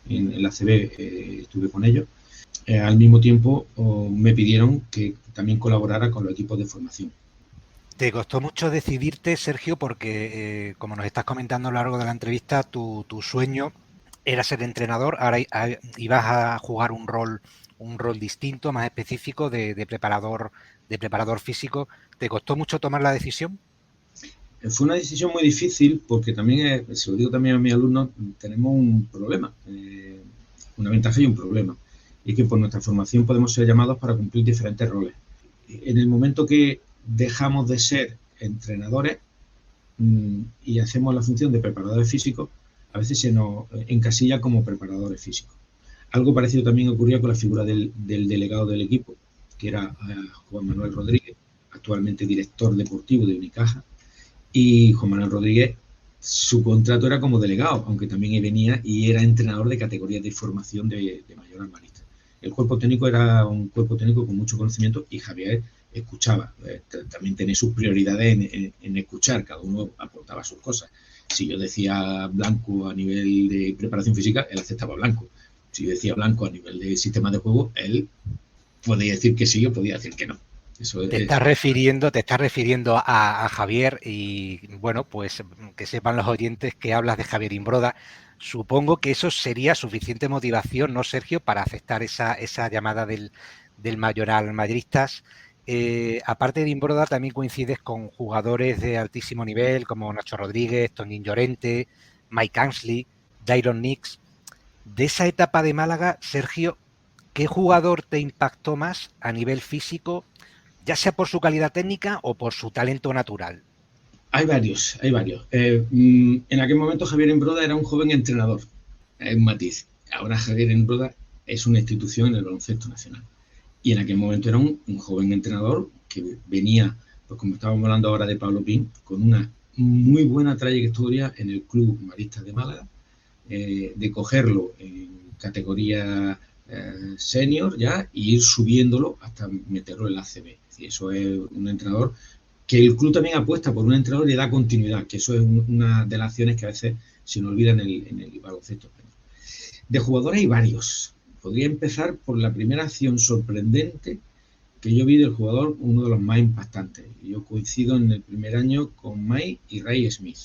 en la ACB estuve con ellos. Al mismo tiempo me pidieron que también colaborara con los equipos de formación. ¿Te costó mucho decidirte, Sergio? Porque, como nos estás comentando a lo largo de la entrevista, tu sueño era ser entrenador, ahora ibas a jugar un rol distinto, más específico de preparador físico. ¿Te costó mucho tomar la decisión? Fue una decisión muy difícil porque también, se lo digo también a mis alumnos, tenemos un problema, una ventaja y un problema. Y que por nuestra formación podemos ser llamados para cumplir diferentes roles. En el momento que dejamos de ser entrenadores y hacemos la función de preparadores físicos, a veces se nos encasilla como preparadores físicos. Algo parecido también ocurría con la figura del delegado del equipo, que era Juan Manuel Rodríguez, actualmente director deportivo de Unicaja. Y Juan Manuel Rodríguez, su contrato era como delegado, aunque también venía y era entrenador de categorías de formación de mayor almarista. El cuerpo técnico era un cuerpo técnico con mucho conocimiento y Javier escuchaba. También tenía sus prioridades en escuchar, cada uno aportaba sus cosas. Si yo decía blanco a nivel de preparación física, él aceptaba blanco. Si yo decía blanco a nivel de sistema de juego, él podía decir que sí o podía decir que no. Te estás refiriendo a Javier y, bueno, pues que sepan los oyentes que hablas de Javier Imbroda. Supongo que eso sería suficiente motivación, ¿no, Sergio?, para aceptar esa llamada del Mayoral Madristas. Aparte de Imbroda, también coincides con jugadores de altísimo nivel como Nacho Rodríguez, Tonín Llorente, Mike Ansley, Dairon Nix. De esa etapa de Málaga, Sergio, ¿qué jugador te impactó más a nivel físico, ya sea por su calidad técnica o por su talento natural? Hay varios. En aquel momento Javier Imbroda era un joven entrenador, es un matiz. Ahora Javier Imbroda es una institución en el baloncesto nacional. Y en aquel momento era un joven entrenador que venía, pues como estábamos hablando ahora de Pablo Pin, con una muy buena trayectoria en el Club Maristas de Málaga, de cogerlo en categoría senior ya y ir subiéndolo hasta meterlo en la ACB. Es decir, eso es un entrenador que el club también apuesta por un entrenador y le da continuidad, que eso es una de las acciones que a veces se nos olvida en el baloncesto español. De jugadores hay varios. Podría empezar por la primera acción sorprendente que yo vi del jugador, uno de los más impactantes. Yo coincido en el primer año con Mike y Ray Smith.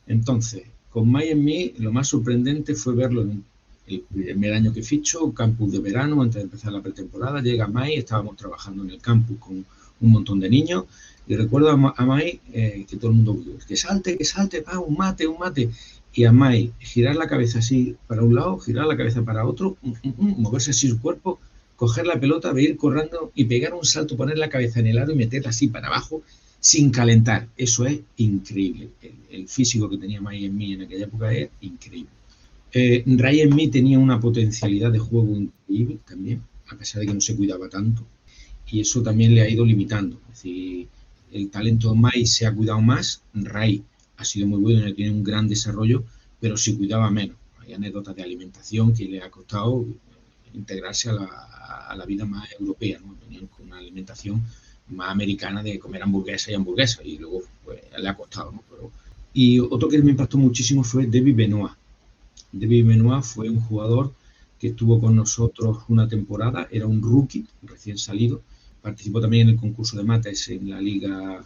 Entonces, con Mike Smith, lo más sorprendente fue verlo en el primer año que fichó, campus de verano, antes de empezar la pretemporada. Llega Mike, estábamos trabajando en el campus con un montón de niños. Y recuerdo a Mike que todo el mundo, que salte, va, un mate. Y a Mike girar la cabeza así para un lado, girar la cabeza para otro, moverse así su cuerpo, coger la pelota, ir corriendo y pegar un salto, poner la cabeza en el aro y meterla así para abajo sin calentar. Eso es increíble. El físico que tenía Mike en mí en aquella época es increíble. Ray en mí tenía una potencialidad de juego increíble también, a pesar de que no se cuidaba tanto. Y eso también le ha ido limitando. Es decir, el talento de Mike se ha cuidado más, Ray ha sido muy bueno, tiene un gran desarrollo, pero se cuidaba menos. Hay anécdotas de alimentación que le ha costado integrarse a la vida más europea, ¿no? Venían con una alimentación más americana de comer hamburguesa y luego pues, le ha costado, ¿no? Y otro que me impactó muchísimo fue David Benoit. David Benoit fue un jugador que estuvo con nosotros una temporada, era un rookie recién salido, participó también en el concurso de mates en la Liga,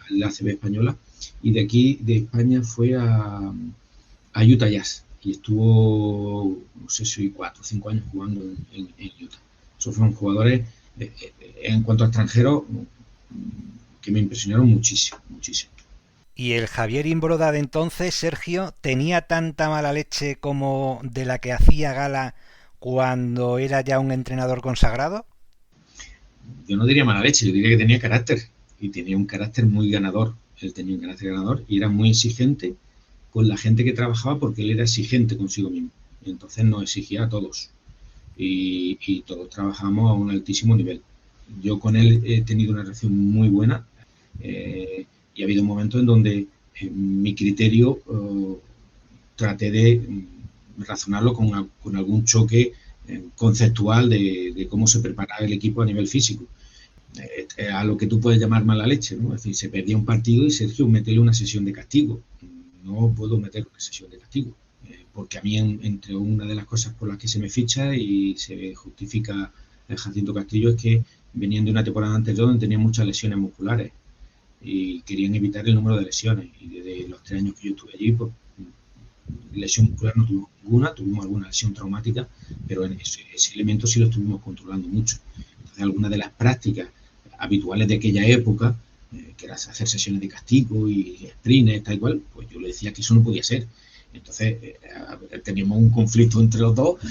la ACB española, y de aquí, de España, fue a Utah Jazz y estuvo, no sé si 4 o 5 años jugando en Utah. Esos fueron jugadores en cuanto a extranjeros, que me impresionaron muchísimo, muchísimo. ¿Y el Javier Imbroda de entonces, Sergio, tenía tanta mala leche como de la que hacía gala cuando era ya un entrenador consagrado? Yo no diría mala leche, yo diría que tenía carácter, y tenía un carácter muy ganador. Él tenía un carácter ganador y era muy exigente con la gente que trabajaba, porque él era exigente consigo mismo. Y entonces nos exigía a todos. Y todos trabajamos a un altísimo nivel. Yo con él he tenido una relación muy buena, y ha habido momentos en donde mi criterio traté de razonarlo con algún choque conceptual de cómo se preparaba el equipo a nivel físico. A lo que tú puedes llamar mala leche, ¿no? Es decir, se perdía un partido y Sergio, métele una sesión de castigo. No puedo meter una sesión de castigo, porque a mí, entre una de las cosas por las que se me ficha y se justifica el Jacinto Castillo, es que venían de una temporada anterior donde tenía muchas lesiones musculares y querían evitar el número de lesiones. Y desde los 3 años que yo estuve allí, pues lesión muscular no tuvimos ninguna, tuvimos alguna lesión traumática, pero en ese elemento sí lo estuvimos controlando mucho. Entonces, algunas de las prácticas habituales de aquella época, que era hacer sesiones de castigo y sprints, tal y cual, pues yo le decía que eso no podía ser. Entonces teníamos un conflicto entre los dos,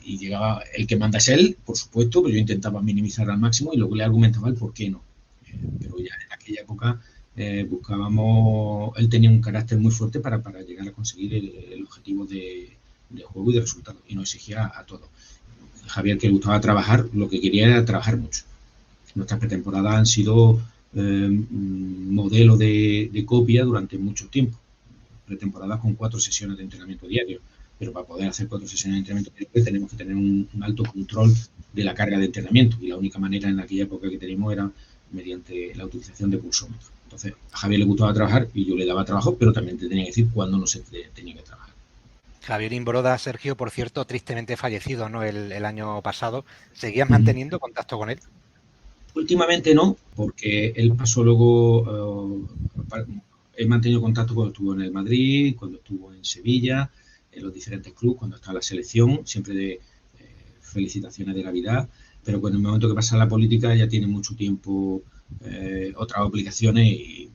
y llegaba el que manda es él, por supuesto, pero yo intentaba minimizar al máximo y luego le argumentaba el por qué no. Pero ya en aquella época buscábamos, él tenía un carácter muy fuerte para llegar a conseguir el objetivo de juego y de resultado, y nos exigía a todos. Javier, que le gustaba trabajar, lo que quería era trabajar mucho. Nuestras pretemporadas han sido modelo de copia durante mucho tiempo. Pretemporadas con 4 sesiones de entrenamiento diario, pero para poder hacer 4 sesiones de entrenamiento diario tenemos que tener un alto control de la carga de entrenamiento, y la única manera en aquella época que teníamos era mediante la utilización de pulsómetros. Entonces, a Javier le gustaba trabajar y yo le daba trabajo, pero también te tenía que decir cuándo no se tenía que trabajar. Javier Imbroda, Sergio, por cierto, tristemente fallecido, ¿no? El año pasado. ¿Seguías manteniendo contacto con él? Últimamente no, porque él pasó luego, he mantenido contacto cuando estuvo en el Madrid, cuando estuvo en Sevilla, en los diferentes clubes, cuando está en la selección, siempre de felicitaciones de Navidad, pero cuando en el momento que pasa la política ya tiene mucho tiempo, otras obligaciones, y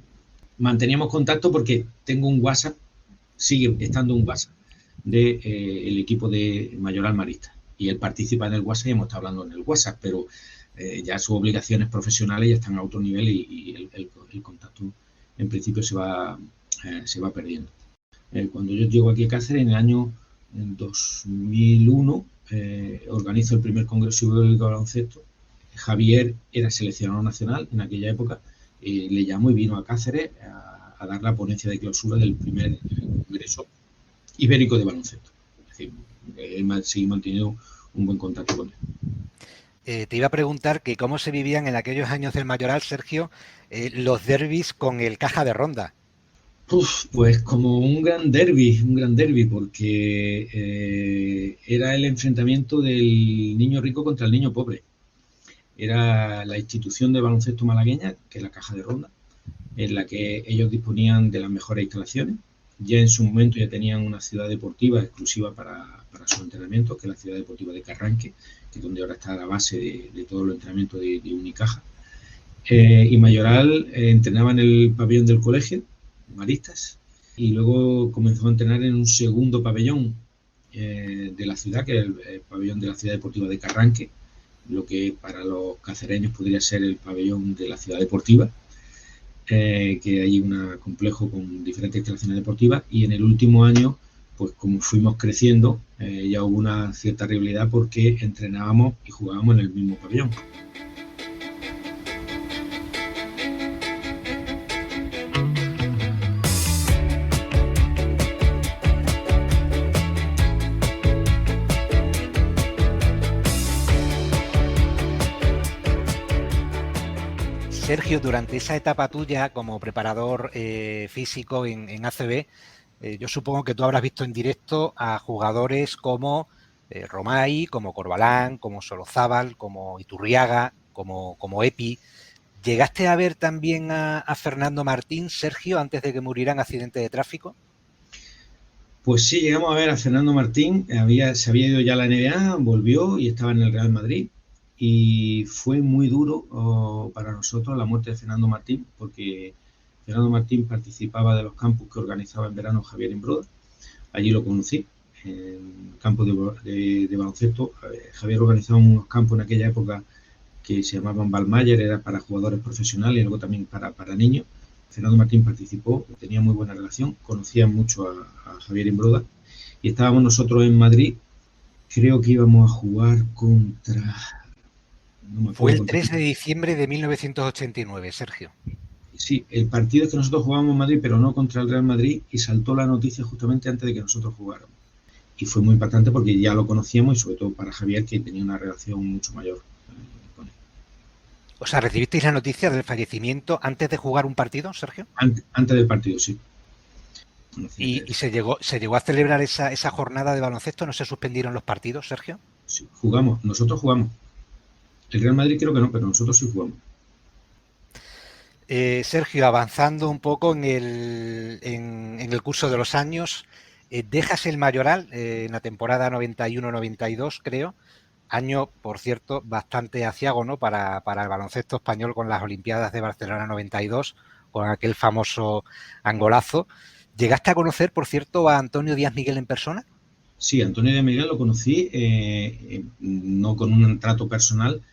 manteníamos contacto porque tengo un WhatsApp, sigue estando un WhatsApp del equipo de Mayoral Marista, y él participa en el WhatsApp y hemos estado hablando en el WhatsApp, pero ya sus obligaciones profesionales ya están a otro nivel, y el contacto en principio se va perdiendo. Cuando yo llego aquí a Cáceres, en el año 2001, organizo el primer Congreso Ibérico de Baloncesto. Javier era seleccionador nacional en aquella época, le llamo y vino a Cáceres a dar la ponencia de clausura del primer Congreso Ibérico de Baloncesto. Es decir, seguimos manteniendo un buen contacto con él. Te iba a preguntar que cómo se vivían en aquellos años del Mayoral, Sergio, los derbis con el Caja de Ronda. Pues como un gran derbi, porque era el enfrentamiento del niño rico contra el niño pobre. Era la institución de baloncesto malagueña, que es la Caja de Ronda, en la que ellos disponían de las mejores instalaciones. Ya en su momento ya tenían una ciudad deportiva exclusiva para su entrenamiento, que es la ciudad deportiva de Carranque, que es donde ahora está la base de todo el entrenamiento de Unicaja. Y Mayoral entrenaba en el pabellón del colegio, Maristas, y luego comenzó a entrenar en un segundo pabellón de la ciudad, que es el pabellón de la ciudad deportiva de Carranque, lo que para los cacereños podría ser el pabellón de la ciudad deportiva, que hay un complejo con diferentes instalaciones deportivas. Y en el último año, pues como fuimos creciendo, ya hubo una cierta rivalidad porque entrenábamos y jugábamos en el mismo pabellón. Sergio, durante esa etapa tuya como preparador físico en ACB, yo supongo que tú habrás visto en directo a jugadores como Romay, como Corbalán, como Solozábal, como Iturriaga, como Epi. ¿Llegaste a ver también a Fernando Martín, Sergio, antes de que muriera en accidente de tráfico? Pues sí, llegamos a ver a Fernando Martín. Se había ido ya a la NBA, volvió y estaba en el Real Madrid. Y fue muy duro para nosotros la muerte de Fernando Martín, porque Fernando Martín participaba de los campus que organizaba en verano Javier Imbroda. Allí lo conocí, en campos de baloncesto. Javier organizaba unos campos en aquella época que se llamaban Balmayer, era para jugadores profesionales y luego también para niños. Fernando Martín participó, tenía muy buena relación, conocía mucho a Javier Imbroda, y estábamos nosotros en Madrid. Creo que íbamos a jugar contra... No me Fue el 3 de diciembre de 1989, Sergio. Sí, el partido es que nosotros jugábamos en Madrid, pero no contra el Real Madrid, y saltó la noticia justamente antes de que nosotros jugáramos. Y fue muy impactante porque ya lo conocíamos, y sobre todo para Javier, que tenía una relación mucho mayor con él. O sea, ¿recibisteis la noticia del fallecimiento antes de jugar un partido, Sergio? Antes del partido, sí. ¿Y se llegó a celebrar esa jornada de baloncesto? ¿No se suspendieron los partidos, Sergio? Sí, jugamos, nosotros jugamos. El Real Madrid creo que no, pero nosotros sí jugamos. Sergio, avanzando un poco en el curso de los años, dejas el Mayoral en la temporada 91-92, creo. Año, por cierto, bastante aciago, ¿no? Para el baloncesto español, con las Olimpiadas de Barcelona 92, con aquel famoso angolazo. ¿Llegaste a conocer, por cierto, a Antonio Díaz Miguel en persona? Sí, Antonio Díaz Miguel lo conocí, no con un trato personal.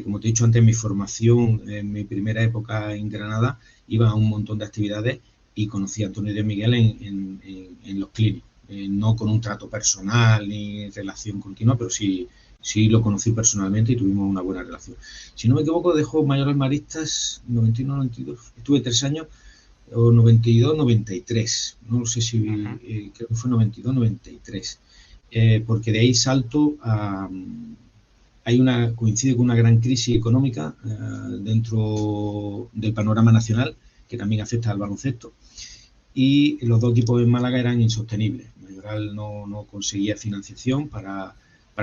Como te he dicho antes, mi formación, en mi primera época en Granada, iba a un montón de actividades y conocí a Antonio Díaz Miguel en los clínicos. No con un trato personal ni relación continua, pero sí lo conocí personalmente y tuvimos una buena relación. Si no me equivoco, dejó Mayoral Maristas 91-92, estuve 3 años, o 92-93, no sé si, creo que fue 92-93, porque de ahí salto a... coincide con una gran crisis económica dentro del panorama nacional, que también afecta al baloncesto, y los dos equipos en Málaga eran insostenibles. Mayoral no conseguía financiación para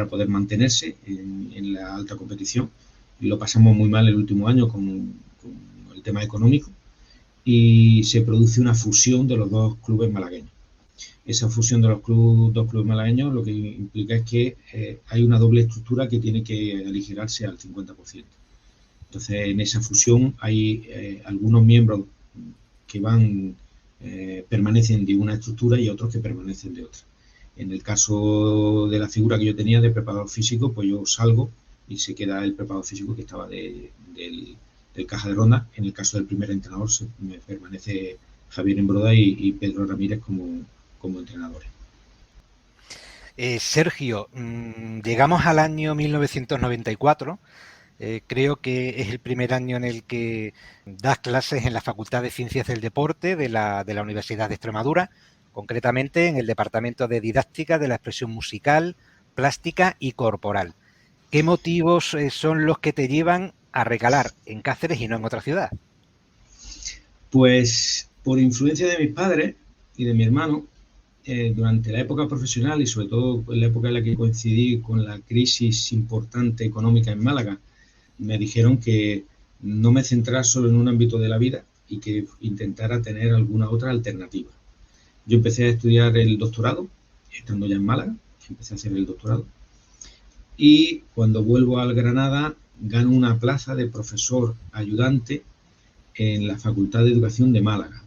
poder mantenerse en la alta competición, y lo pasamos muy mal el último año con el tema económico, y se produce una fusión de los dos clubes malagueños. Esa fusión de los dos clubes malagueños lo que implica es que hay una doble estructura que tiene que aligerarse al 50%. Entonces, en esa fusión hay algunos miembros que permanecen de una estructura y otros que permanecen de otra. En el caso de la figura que yo tenía de preparador físico, pues yo salgo y se queda el preparador físico que estaba del Caja de Ronda. En el caso del primer entrenador me permanece Javier Imbroda y Pedro Ramírez como entrenadores. Sergio, llegamos al año 1994. Creo que es el primer año en el que das clases en la Facultad de Ciencias del Deporte de la Universidad de Extremadura, concretamente en el Departamento de Didáctica de la Expresión Musical, Plástica y Corporal. ¿Qué motivos son los que te llevan a recalar en Cáceres y no en otra ciudad? Pues por influencia de mis padres y de mi hermano, durante la época profesional y sobre todo en la época en la que coincidí con la crisis importante económica en Málaga, me dijeron que no me centrara solo en un ámbito de la vida y que intentara tener alguna otra alternativa. Yo empecé a estudiar el doctorado, estando ya en Málaga, empecé a hacer el doctorado, y cuando vuelvo al Granada gano una plaza de profesor ayudante en la Facultad de Educación de Málaga.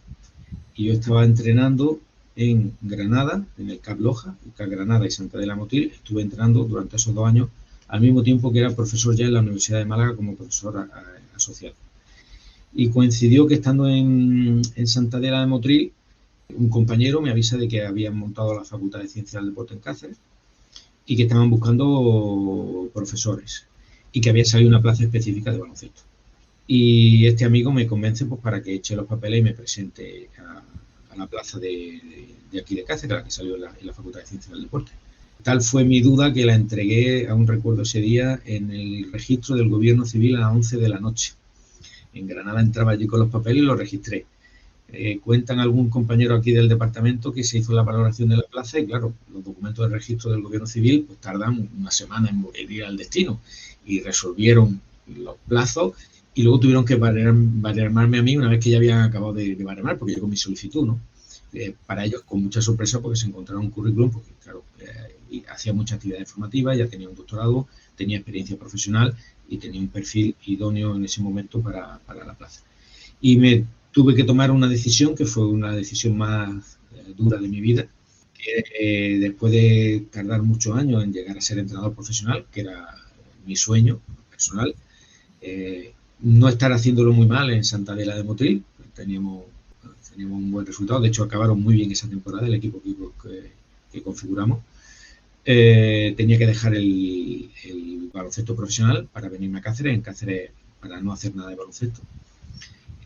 Y yo estaba entrenando en Granada, en el CAP Loja, el CAP Granada y Santa de la Motil. Estuve entrenando durante esos 2 años, al mismo tiempo que era profesor ya en la Universidad de Málaga como profesor asociado. Y coincidió que estando en Santa de la Motril, un compañero me avisa de que habían montado la Facultad de Ciencias del Deporte en Cáceres y que estaban buscando profesores y que había salido una plaza específica de baloncesto. Y este amigo me convence pues para que eche los papeles y me presente a la plaza de aquí de Cáceres, la que salió en la Facultad de Ciencias del Deporte. Tal fue mi duda que la entregué, aún recuerdo ese día, en el registro del Gobierno Civil a las 11 de la noche. En Granada entraba allí con los papeles y los registré. Cuentan algún compañero aquí del departamento que se hizo la valoración de la plaza y claro, los documentos de registro del Gobierno Civil pues tardan una semana en ir al destino y resolvieron los plazos y luego tuvieron que baremarme a mí una vez que ya habían acabado de baremar porque llegó mi solicitud, ¿no? Para ellos con mucha sorpresa porque se encontraron un currículum porque claro, hacía mucha actividad informativa, ya tenía un doctorado, tenía experiencia profesional y tenía un perfil idóneo en ese momento para la plaza. Y me tuve que tomar una decisión que fue una decisión más dura de mi vida, que después de tardar muchos años en llegar a ser entrenador profesional, que era mi sueño personal, no estar haciéndolo muy mal en Santa Adela de Motril, teníamos un buen resultado, de hecho acabaron muy bien esa temporada el equipo que configuramos. Tenía que dejar el baloncesto profesional para venirme a Cáceres, en Cáceres para no hacer nada de baloncesto.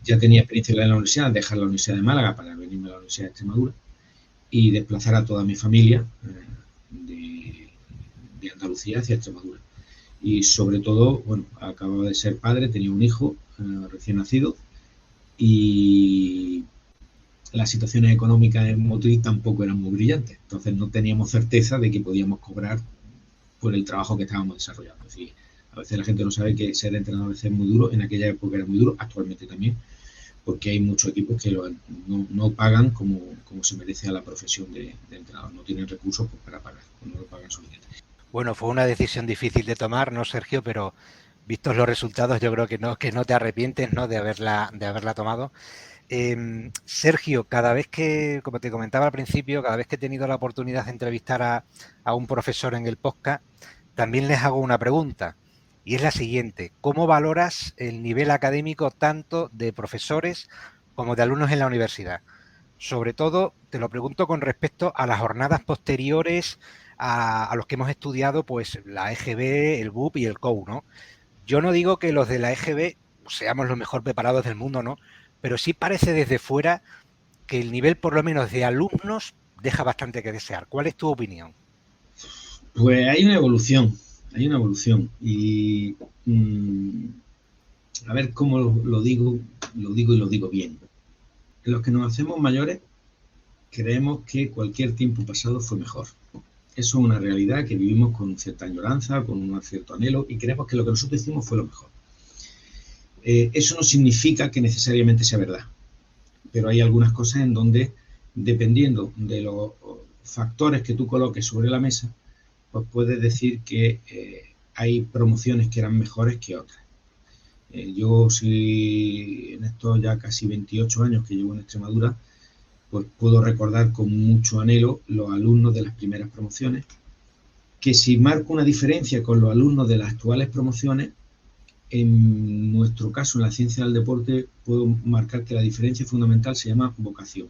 Ya tenía experiencia en la universidad, dejar la Universidad de Málaga para venirme a la Universidad de Extremadura y desplazar a toda mi familia de Andalucía hacia Extremadura. Y sobre todo, bueno, acababa de ser padre, tenía un hijo recién nacido y las situaciones económicas en Motril tampoco eran muy brillantes. Entonces no teníamos certeza de que podíamos cobrar por el trabajo que estábamos desarrollando. Es decir, a veces la gente no sabe que ser entrenador es muy duro. En aquella época era muy duro, actualmente también, porque hay muchos equipos que no pagan como se merece a la profesión de entrenador. No tienen recursos pues, para pagar, no lo pagan suficiente. Bueno, fue una decisión difícil de tomar, ¿no, Sergio? Pero vistos los resultados, yo creo que no te arrepientes, ¿no?, de haberla tomado. Sergio, cada vez que, como te comentaba al principio, cada vez que he tenido la oportunidad de entrevistar a un profesor en el podcast, también les hago una pregunta. Y es la siguiente: ¿cómo valoras el nivel académico tanto de profesores como de alumnos en la universidad? Sobre todo, te lo pregunto con respecto a las jornadas posteriores a los que hemos estudiado, pues la EGB, el BUP y el COU, ¿no? Yo no digo que los de la EGB seamos los mejor preparados del mundo, ¿no? Pero sí parece desde fuera que el nivel, por lo menos de alumnos, deja bastante que desear. ¿Cuál es tu opinión? Pues hay una evolución. Y a ver cómo lo digo y lo digo bien. Los que nos hacemos mayores creemos que cualquier tiempo pasado fue mejor. Eso es una realidad que vivimos con cierta añoranza, con un cierto anhelo, y creemos que lo que nosotros hicimos fue lo mejor. Eso no significa que necesariamente sea verdad, pero hay algunas cosas en donde, dependiendo de los factores que tú coloques sobre la mesa, pues puedes decir que hay promociones que eran mejores que otras. Yo, sí, en estos ya casi 28 años que llevo en Extremadura, pues puedo recordar con mucho anhelo los alumnos de las primeras promociones, que si marco una diferencia con los alumnos de las actuales promociones, en nuestro caso, en la ciencia del deporte, puedo marcar que la diferencia fundamental se llama vocación.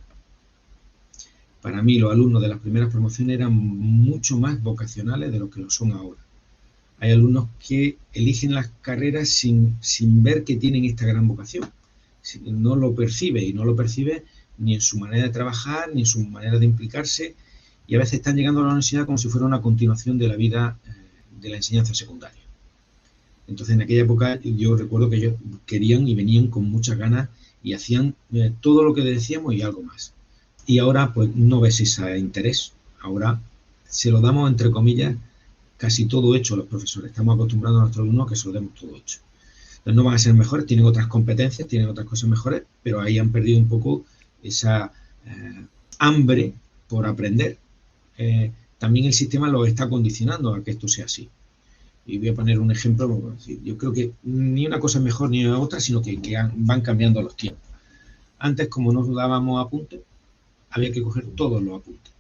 Para mí, los alumnos de las primeras promociones eran mucho más vocacionales de lo que lo son ahora. Hay alumnos que eligen las carreras sin ver que tienen esta gran vocación. No lo percibe, y no lo percibe ni en su manera de trabajar, ni en su manera de implicarse, y a veces están llegando a la universidad como si fuera una continuación de la vida de la enseñanza secundaria. Entonces, en aquella época yo recuerdo que ellos querían y venían con muchas ganas y hacían todo lo que decíamos y algo más. Y ahora, pues, no ves ese interés. Ahora se lo damos, entre comillas, casi todo hecho a los profesores. Estamos acostumbrados a nuestros alumnos a que se lo demos todo hecho. Entonces, no van a ser mejores, tienen otras competencias, tienen otras cosas mejores, pero ahí han perdido un poco esa hambre por aprender. También el sistema los está condicionando a que esto sea así. Y voy a poner un ejemplo. Yo creo que ni una cosa es mejor ni otra, sino que van cambiando los tiempos. Antes, como nos dábamos apuntes, había que coger todos los apuntes.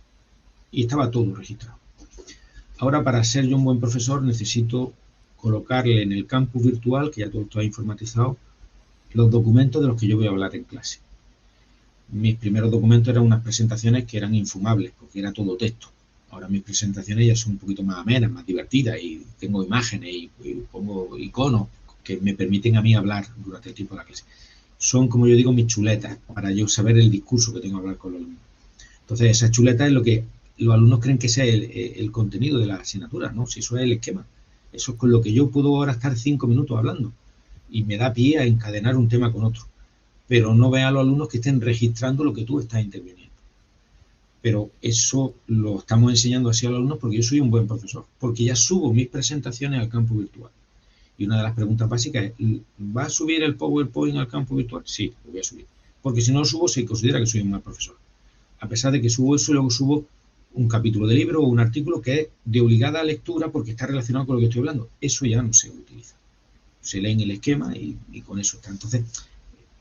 Y estaba todo registrado. Ahora, para ser yo un buen profesor, necesito colocarle en el campus virtual, que ya todo está informatizado, los documentos de los que yo voy a hablar en clase. Mis primeros documentos eran unas presentaciones que eran infumables, porque era todo texto. Ahora mis presentaciones ya son un poquito más amenas, más divertidas, y tengo imágenes y pongo iconos que me permiten a mí hablar durante el tiempo de la clase. Son, como yo digo, mis chuletas, para yo saber el discurso que tengo que hablar con los alumnos. Entonces, esa chuleta es lo que los alumnos creen que sea el contenido de la asignatura, ¿no? Si eso es el esquema. Eso es con lo que yo puedo ahora estar 5 minutos hablando y me da pie a encadenar un tema con otro. Pero no ve a los alumnos que estén registrando lo que tú estás interviniendo. Pero eso lo estamos enseñando así a los alumnos porque yo soy un buen profesor, porque ya subo mis presentaciones al campo virtual. Y una de las preguntas básicas es, ¿va a subir el PowerPoint al campo virtual? Sí, lo voy a subir. Porque si no lo subo, se considera que soy un mal profesor. A pesar de que subo eso, luego subo un capítulo de libro o un artículo que es de obligada lectura porque está relacionado con lo que estoy hablando. Eso ya no se utiliza. se leen el esquema y con eso está. Entonces,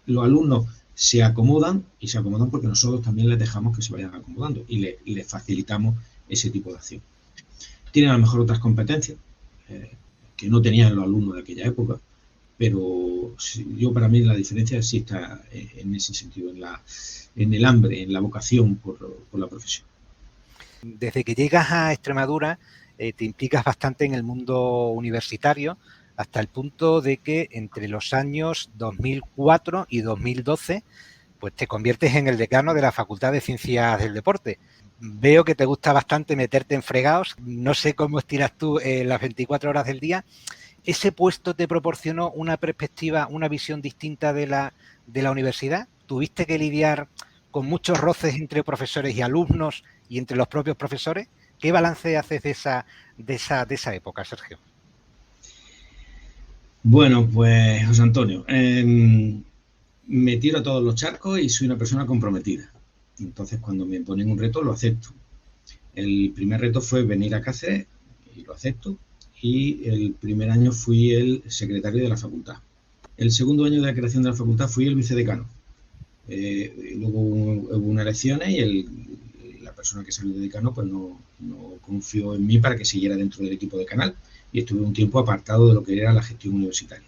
los alumnos se acomodan y se acomodan porque nosotros también les dejamos que se vayan acomodando y les facilitamos ese tipo de acción. Tienen a lo mejor otras competencias que no tenían los alumnos de aquella época, pero yo para mí la diferencia sí está en ese sentido, en el hambre, en la vocación por la profesión. Desde que llegas a Extremadura te implicas bastante en el mundo universitario, hasta el punto de que entre los años 2004 y 2012 pues te conviertes en el decano de la Facultad de Ciencias del Deporte. Veo que te gusta bastante meterte en fregados, no sé cómo estiras tú las 24 horas del día. ¿Ese puesto te proporcionó una perspectiva, una visión distinta de la universidad? ¿Tuviste que lidiar con muchos roces entre profesores y alumnos y entre los propios profesores? ¿Qué balance haces de esa época, Sergio? Bueno, pues, José Antonio, me tiro a todos los charcos y soy una persona comprometida. Entonces, cuando me ponen un reto, lo acepto. El primer reto fue venir a Cáceres y lo acepto. Y el primer año fui el secretario de la facultad. El segundo año de la creación de la facultad fui el vicedecano. Luego hubo unas elecciones y la persona que salió de decano pues no confió en mí para que siguiera dentro del equipo de canal y estuve un tiempo apartado de lo que era la gestión universitaria.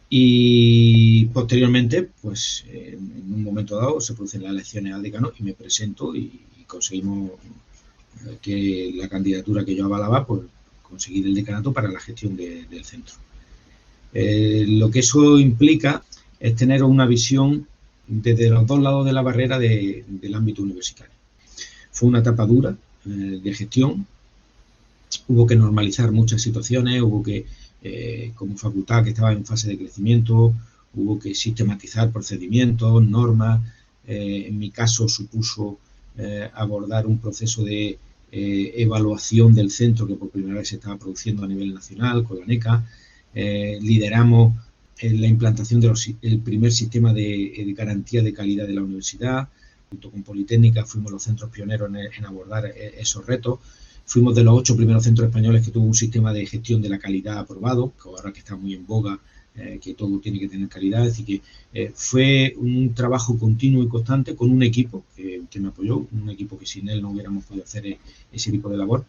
Y posteriormente, pues en un momento dado se producen las elecciones al decano y me presento y conseguimos que la candidatura que yo avalaba, pues conseguir el decanato para la gestión del centro. Lo que eso implica es tener una visión desde los dos lados de la barrera del ámbito universitario. Fue una etapa dura de gestión, hubo que normalizar muchas situaciones, hubo que, como facultad que estaba en fase de crecimiento, hubo que sistematizar procedimientos, normas. En mi caso supuso abordar un proceso de evaluación del centro que por primera vez se estaba produciendo a nivel nacional con la NECA. Lideramos la implantación del primer sistema de garantía de calidad de la universidad. Junto con Politécnica fuimos los centros pioneros en abordar esos retos. Fuimos de los 8 primeros centros españoles que tuvo un sistema de gestión de la calidad aprobado, que ahora que está muy en boga, que todo tiene que tener calidad. Es decir, que fue un trabajo continuo y constante con un equipo que me apoyó, un equipo que sin él no hubiéramos podido hacer ese tipo de labor.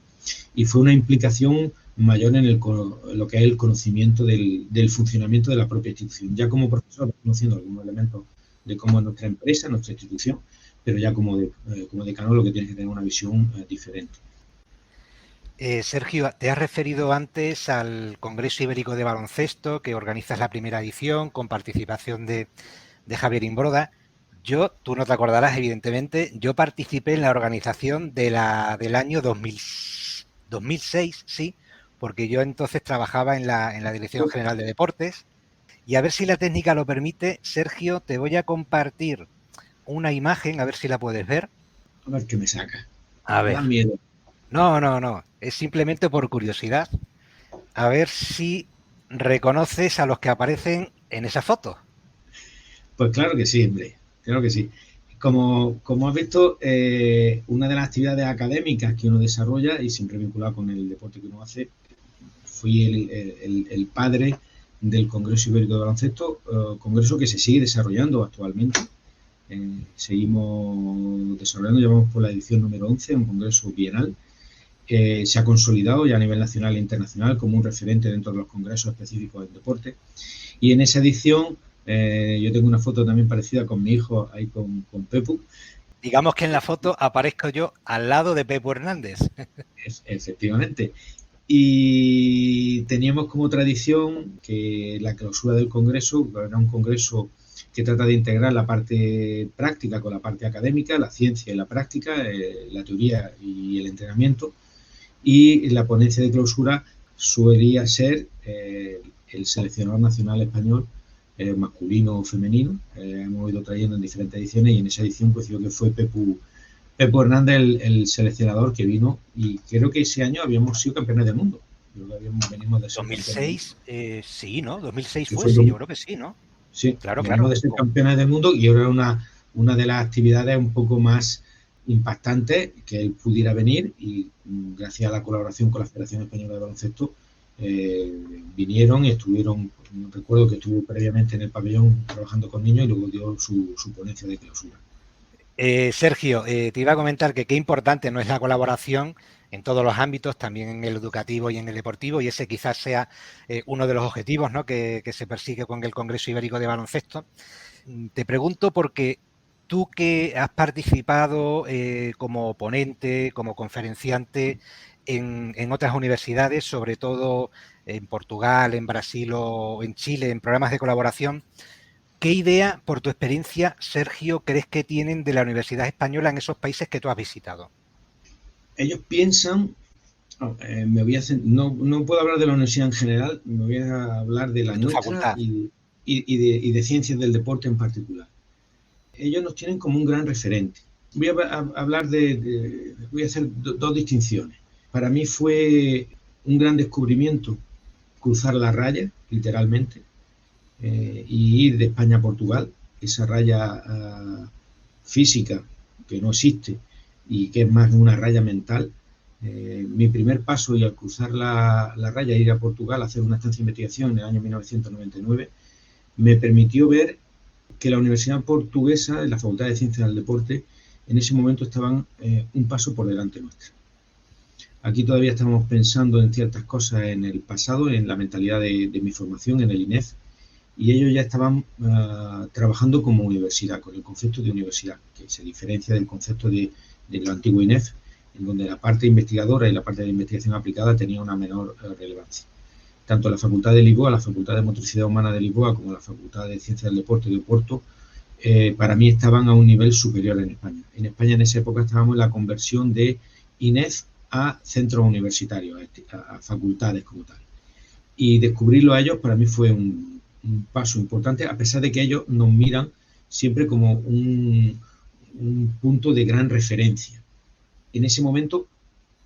Y fue una implicación mayor en lo que es el conocimiento del funcionamiento de la propia institución. Ya como profesor, conociendo algunos elementos de cómo es nuestra empresa, nuestra institución, pero ya como decano lo que tienes que tener una visión diferente. Sergio, te has referido antes al Congreso Ibérico de Baloncesto, que organizas la primera edición con participación de Javier Imbroda. Tú no te acordarás, evidentemente, yo participé en la organización del año 2006, sí, porque yo entonces trabajaba en la Dirección General de Deportes. Y a ver si la técnica lo permite, Sergio, te voy a compartir una imagen, a ver si la puedes ver. A ver qué me saca. A ver. Me da miedo. No, es simplemente por curiosidad. A ver si reconoces a los que aparecen en esa foto. Pues claro que sí, hombre, claro que sí. Como has visto, una de las actividades académicas que uno desarrolla y siempre vinculado con el deporte que uno hace, fui el padre del Congreso Ibérico de Baloncesto, congreso que se sigue desarrollando actualmente. Seguimos desarrollando, llevamos por la edición número 11, un congreso bienal. Se ha consolidado ya a nivel nacional e internacional como un referente dentro de los congresos específicos del deporte. Y en esa edición, yo tengo una foto también parecida con mi hijo, ahí con Pepu. Digamos que en la foto aparezco yo al lado de Pepu Hernández. Efectivamente. Y teníamos como tradición que la clausura del congreso era un congreso que trata de integrar la parte práctica con la parte académica, la ciencia y la práctica, la teoría y el entrenamiento. Y la ponencia de clausura solía ser el seleccionador nacional español, masculino o femenino. Hemos ido trayendo en diferentes ediciones y en esa edición coincidió que fue Pepu Hernández el seleccionador que vino y creo que ese año habíamos sido campeones del mundo. Venimos de 2006, sí, ¿no? 2006 sí, sí, yo creo que sí, ¿no? Sí, claro. De ser campeones del mundo y ahora una de las actividades un poco más impactantes que él pudiera venir y gracias a la colaboración con la Federación Española de Baloncesto vinieron y estuvieron, recuerdo que estuvo previamente en el pabellón trabajando con niños y luego dio su ponencia de clausura. Sergio, te iba a comentar que qué importante no es la colaboración en todos los ámbitos, también en el educativo y en el deportivo, y ese quizás sea uno de los objetivos, ¿no?, que se persigue con el Congreso Ibérico de Baloncesto. Te pregunto porque tú, que has participado como ponente, como conferenciante en otras universidades, sobre todo en Portugal, en Brasil o en Chile, en programas de colaboración, ¿qué idea, por tu experiencia, Sergio, crees que tienen de la Universidad Española en esos países que tú has visitado? Ellos piensan, no puedo hablar de la universidad en general, me voy a hablar de la De tu nuestra facultad. y de ciencias del deporte en particular. Ellos nos tienen como un gran referente. Voy a hablar voy a hacer dos distinciones. Para mí fue un gran descubrimiento cruzar la raya, literalmente, y ir de España a Portugal, esa raya física que no existe y que es más una raya mental. Mi primer paso, y al cruzar la raya, ir a Portugal a hacer una estancia de investigación en el año 1999, me permitió ver que la Universidad Portuguesa, la Facultad de Ciencias del Deporte, en ese momento estaban un paso por delante nuestra. Aquí todavía estamos pensando en ciertas cosas en el pasado, en la mentalidad de mi formación en el INEF, y ellos ya estaban trabajando como universidad, con el concepto de universidad, que se diferencia del concepto del antiguo INEF, en donde la parte investigadora y la parte de investigación aplicada tenía una menor relevancia. Tanto la Facultad de Lisboa, la Facultad de Motricidad Humana de Lisboa, como la Facultad de Ciencias del Deporte de Oporto, para mí estaban a un nivel superior en España. En España en esa época estábamos en la conversión de INEF a centros universitarios, a facultades como tal. Y descubrirlo a ellos para mí fue un paso importante, a pesar de que ellos nos miran siempre como un punto de gran referencia. En ese momento,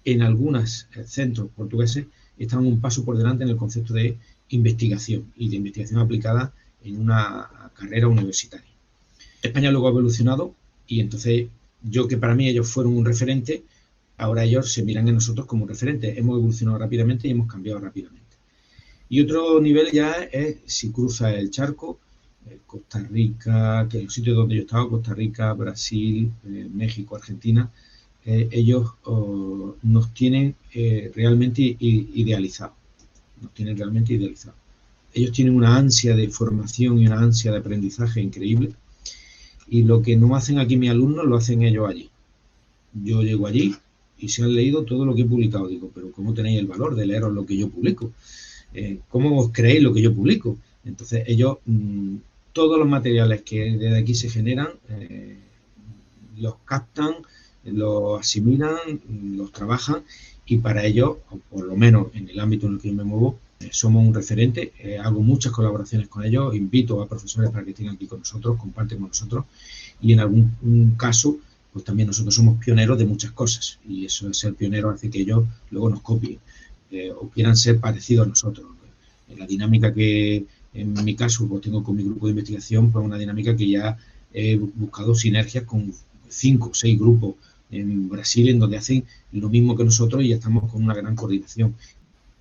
en algunos centros portugueses, estaban un paso por delante en el concepto de investigación y de investigación aplicada en una carrera universitaria. España luego ha evolucionado y entonces yo, que para mí ellos fueron un referente, ahora ellos se miran en nosotros como un referente. Hemos evolucionado rápidamente y hemos cambiado rápidamente. Y otro nivel ya es si cruza el charco, Costa Rica, que es el sitio donde yo estaba, Costa Rica, Brasil, México, Argentina, ellos nos tienen realmente idealizados. Nos tienen realmente idealizados. Ellos tienen una ansia de formación y una ansia de aprendizaje increíble. Y lo que no hacen aquí mis alumnos, lo hacen ellos allí. Yo llego allí y se han leído todo lo que he publicado. Digo, pero ¿cómo tenéis el valor de leeros lo que yo publico? ¿Cómo os creéis lo que yo publico? Entonces ellos, todos los materiales que desde aquí se generan, los captan, los asimilan, los trabajan, y para ellos, o por lo menos en el ámbito en el que yo me muevo, somos un referente. Hago muchas colaboraciones con ellos, invito a profesores para que estén aquí con nosotros, comparten con nosotros, y en algún caso pues también nosotros somos pioneros de muchas cosas, y eso de ser pioneros hace que ellos luego nos copien o quieran ser parecidos a nosotros. En la dinámica que en mi caso pues tengo con mi grupo de investigación, pues una dinámica que ya he buscado sinergias con 5 o 6 grupos en Brasil, en donde hacen lo mismo que nosotros y ya estamos con una gran coordinación.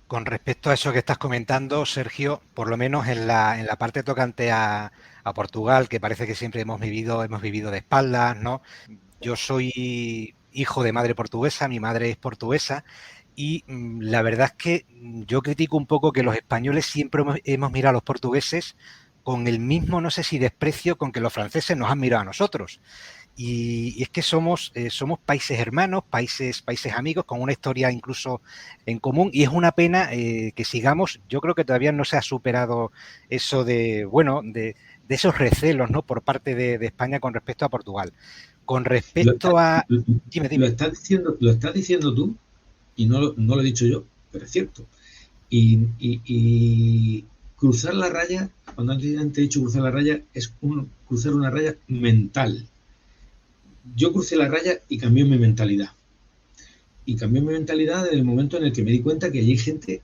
Con respecto a eso que estás comentando, Sergio, por lo menos en la parte tocante a Portugal, que parece que siempre hemos vivido de espaldas, ¿no? Yo soy hijo de madre portuguesa, mi madre es portuguesa, y la verdad es que yo critico un poco que los españoles siempre hemos mirado a los portugueses con el mismo, no sé si desprecio, con que los franceses nos han mirado a nosotros. Y es que somos países hermanos, países amigos, con una historia incluso en común, y es una pena que sigamos. Yo creo que todavía no se ha superado eso de esos recelos, ¿no?, por parte de España con respecto a Portugal. Con respecto a... Dime. Lo estás diciendo tú, y no lo he dicho yo, pero es cierto. Y cruzar la raya, cuando antes he dicho cruzar la raya, es cruzar una raya mental. Yo crucé la raya y cambió mi mentalidad. Y cambió mi mentalidad en el momento en el que me di cuenta que allí hay gente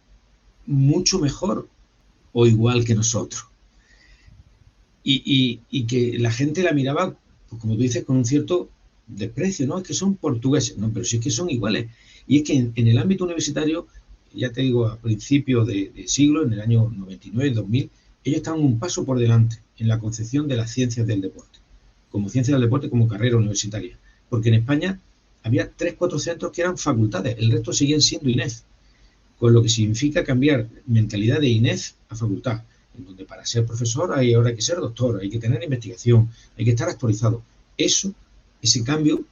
mucho mejor o igual que nosotros. Y que la gente la miraba, pues como tú dices, con un cierto desprecio, ¿no? Es que son portugueses. No, pero sí es que son iguales. Y es que en el ámbito universitario ya te digo, a principios de siglo, en el año 99, 2000, ellos estaban un paso por delante en la concepción de las ciencias del deporte, como ciencias del deporte, como carrera universitaria. Porque en España había 3, 4 centros que eran facultades, el resto siguen siendo INEF, con lo que significa cambiar mentalidad de INEF a facultad, en donde para ser profesor hay ahora que ser doctor, hay que tener investigación, hay que estar actualizado. Ese cambio,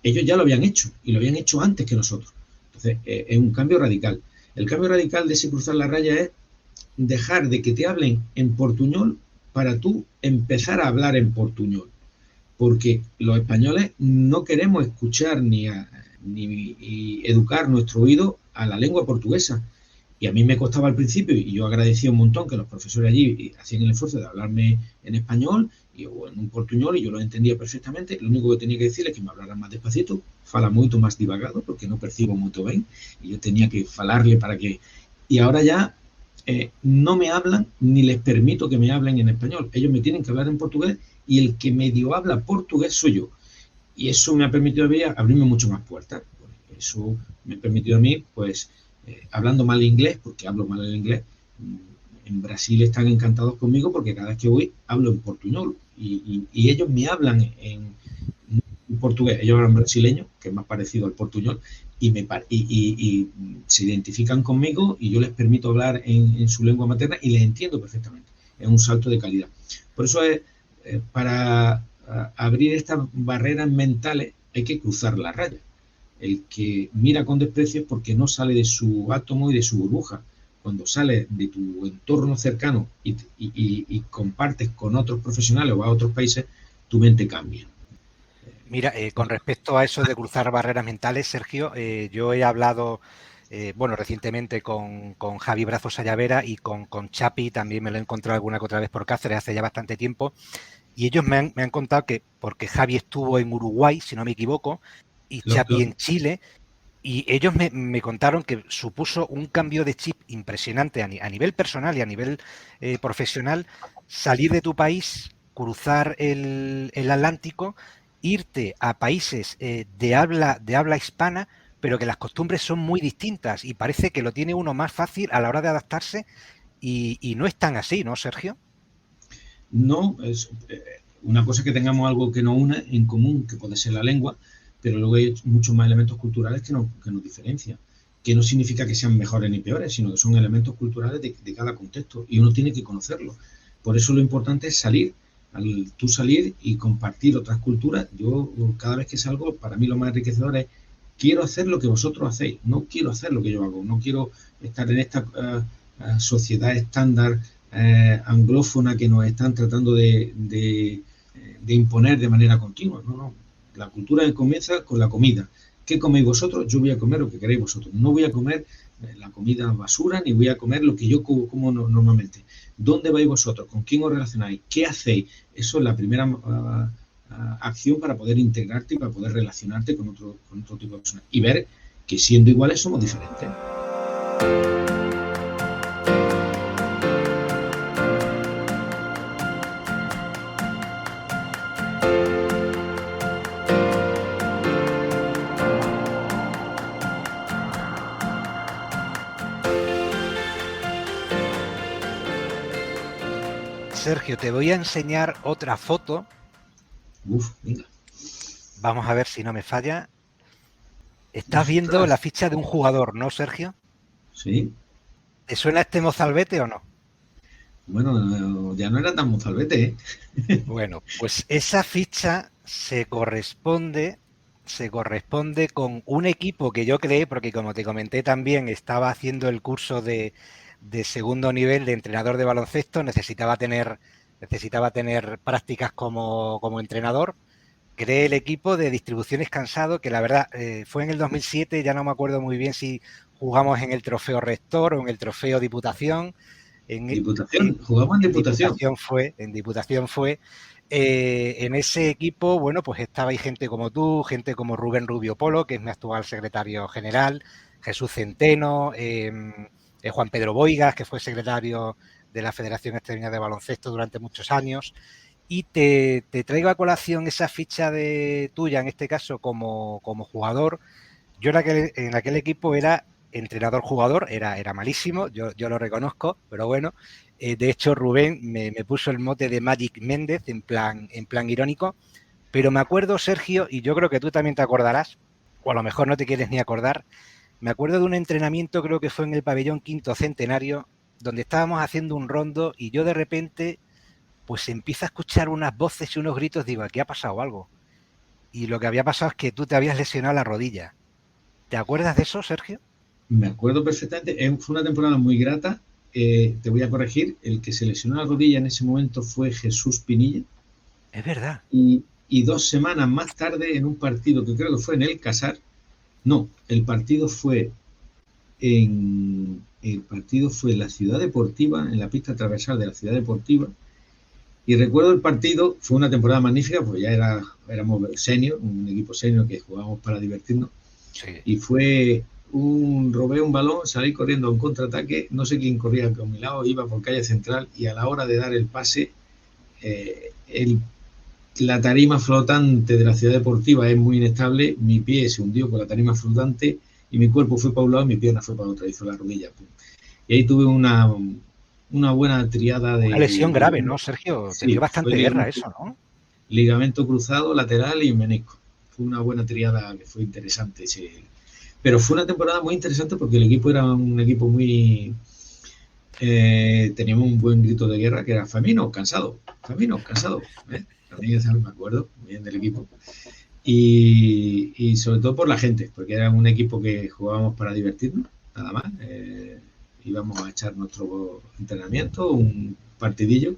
ellos ya lo habían hecho, y lo habían hecho antes que nosotros. Entonces, es un cambio radical. El cambio radical de ese cruzar la raya es dejar de que te hablen en portuñol para tú empezar a hablar en portuñol. Porque los españoles no queremos escuchar ni educar nuestro oído a la lengua portuguesa. Y a mí me costaba al principio, y yo agradecía un montón que los profesores allí hacían el esfuerzo de hablarme en español o en un portuñol, y yo lo entendía perfectamente. Lo único que tenía que decir es que me hablaran más despacito, fala moito más divagado, porque no percibo moito ben, y yo tenía que falarle para que... Y ahora ya no me hablan, ni les permito que me hablen en español. Ellos me tienen que hablar en portugués, y el que medio habla portugués soy yo. Y eso me ha permitido a mí abrirme mucho más puertas. Eso me ha permitido a mí, pues, hablando mal inglés, porque hablo mal el inglés, en Brasil están encantados conmigo porque cada vez que voy hablo en portuñol, y ellos me hablan en portugués, ellos hablan brasileño, que es más parecido al portuñol, y se identifican conmigo, y yo les permito hablar en su lengua materna y les entiendo perfectamente. Es un salto de calidad. Por eso es, para abrir estas barreras mentales hay que cruzar la raya. El que mira con desprecio es porque no sale de su átomo y de su burbuja. Cuando sales de tu entorno cercano y compartes con otros profesionales o a otros países, tu mente cambia. Mira, con respecto a eso de cruzar barreras mentales, Sergio, yo he hablado, recientemente con Javi Brazos Ayavera y con Chapi, también me lo he encontrado alguna que otra vez por Cáceres hace ya bastante tiempo, y ellos me han contado que, porque Javi estuvo en Uruguay, si no me equivoco, y Chapi en Chile, y ellos me contaron que supuso un cambio de chip impresionante a nivel personal y a nivel profesional, salir de tu país, cruzar el Atlántico, irte a países de habla hispana, pero que las costumbres son muy distintas, y parece que lo tiene uno más fácil a la hora de adaptarse, y no es tan así, ¿no, Sergio? No, es una cosa que tengamos algo que nos une en común, que puede ser la lengua, pero luego hay muchos más elementos culturales que nos diferencian, que no significa que sean mejores ni peores, sino que son elementos culturales de cada contexto, y uno tiene que conocerlo. Por eso lo importante es salir, al tú salir y compartir otras culturas. Yo cada vez que salgo, para mí lo más enriquecedor es: quiero hacer lo que vosotros hacéis, no quiero hacer lo que yo hago, no quiero estar en esta sociedad estándar anglófona que nos están tratando de imponer de manera continua. No. La cultura comienza con la comida. ¿Qué coméis vosotros? Yo voy a comer lo que queréis vosotros. No voy a comer la comida basura, ni voy a comer lo que yo como normalmente. ¿Dónde vais vosotros? ¿Con quién os relacionáis? ¿Qué hacéis? Eso es la primera acción para poder integrarte y para poder relacionarte con otro tipo de personas. Y ver que siendo iguales somos diferentes. Sergio, te voy a enseñar otra foto. Venga. Vamos a ver si no me falla. Estás viendo la ficha de un jugador, ¿no, Sergio? Sí. ¿Te suena este mozalbete o no? Bueno, ya no era tan mozalbete, ¿eh? Bueno, pues esa ficha se corresponde con un equipo que yo creé, porque como te comenté también, estaba haciendo el curso de segundo nivel de entrenador de baloncesto, necesitaba tener prácticas como entrenador. Creé el equipo de Distribuciones Cansado, que la verdad fue en el 2007, ya no me acuerdo muy bien si jugamos en el Trofeo Rector o en el Trofeo Diputación. Jugamos en Diputación. En Diputación fue. En ese equipo, bueno, pues estaba gente como tú, gente como Rubén Rubio Polo, que es mi actual secretario general, Jesús Centeno, Juan Pedro Boigas, que fue secretario de la Federación Extremeña de Baloncesto durante muchos años. Y te traigo a colación esa ficha tuya, en este caso como jugador. Yo en aquel equipo era entrenador-jugador, era malísimo, yo lo reconozco, pero bueno, de hecho Rubén me puso el mote de Magic Méndez en plan irónico, pero me acuerdo, Sergio, y yo creo que tú también te acordarás, o a lo mejor no te quieres ni acordar, me acuerdo de un entrenamiento, creo que fue en el pabellón Quinto Centenario, donde estábamos haciendo un rondo y yo de repente pues empiezo a escuchar unas voces y unos gritos, digo, aquí ha pasado algo. Y lo que había pasado es que tú te habías lesionado la rodilla. ¿Te acuerdas de eso, Sergio? Me acuerdo perfectamente, fue una temporada muy grata. Te voy a corregir, el que se lesionó la rodilla en ese momento fue Jesús Pinilla. Es verdad. Y 2 semanas más tarde, en un partido que creo que fue en el Casar, no, el partido fue en la Ciudad Deportiva, en la pista atravesada de la Ciudad Deportiva. Y recuerdo el partido, fue una temporada magnífica, pues ya éramos senior, un equipo senior que jugábamos para divertirnos. Sí. Y robé un balón, salí corriendo a un contraataque, no sé quién corría con mi lado, iba por calle central y a la hora de dar el pase, la tarima flotante de la Ciudad Deportiva es muy inestable, mi pie se hundió con la tarima flotante y mi cuerpo fue para un lado y mi pierna fue para otro, y fue la rodilla. Y ahí tuve una buena triada de... Una lesión grave, ¿no, Sergio? Sí, te dio bastante guerra eso, ¿no? Ligamento cruzado, lateral y menisco. Fue una buena triada que fue interesante. Sí. Pero fue una temporada muy interesante porque el equipo era un equipo muy... teníamos un buen grito de guerra que era Famino, cansado. También me acuerdo bien del equipo. Y sobre todo por la gente, porque era un equipo que jugábamos para divertirnos, nada más. Íbamos a echar nuestro entrenamiento, un partidillo,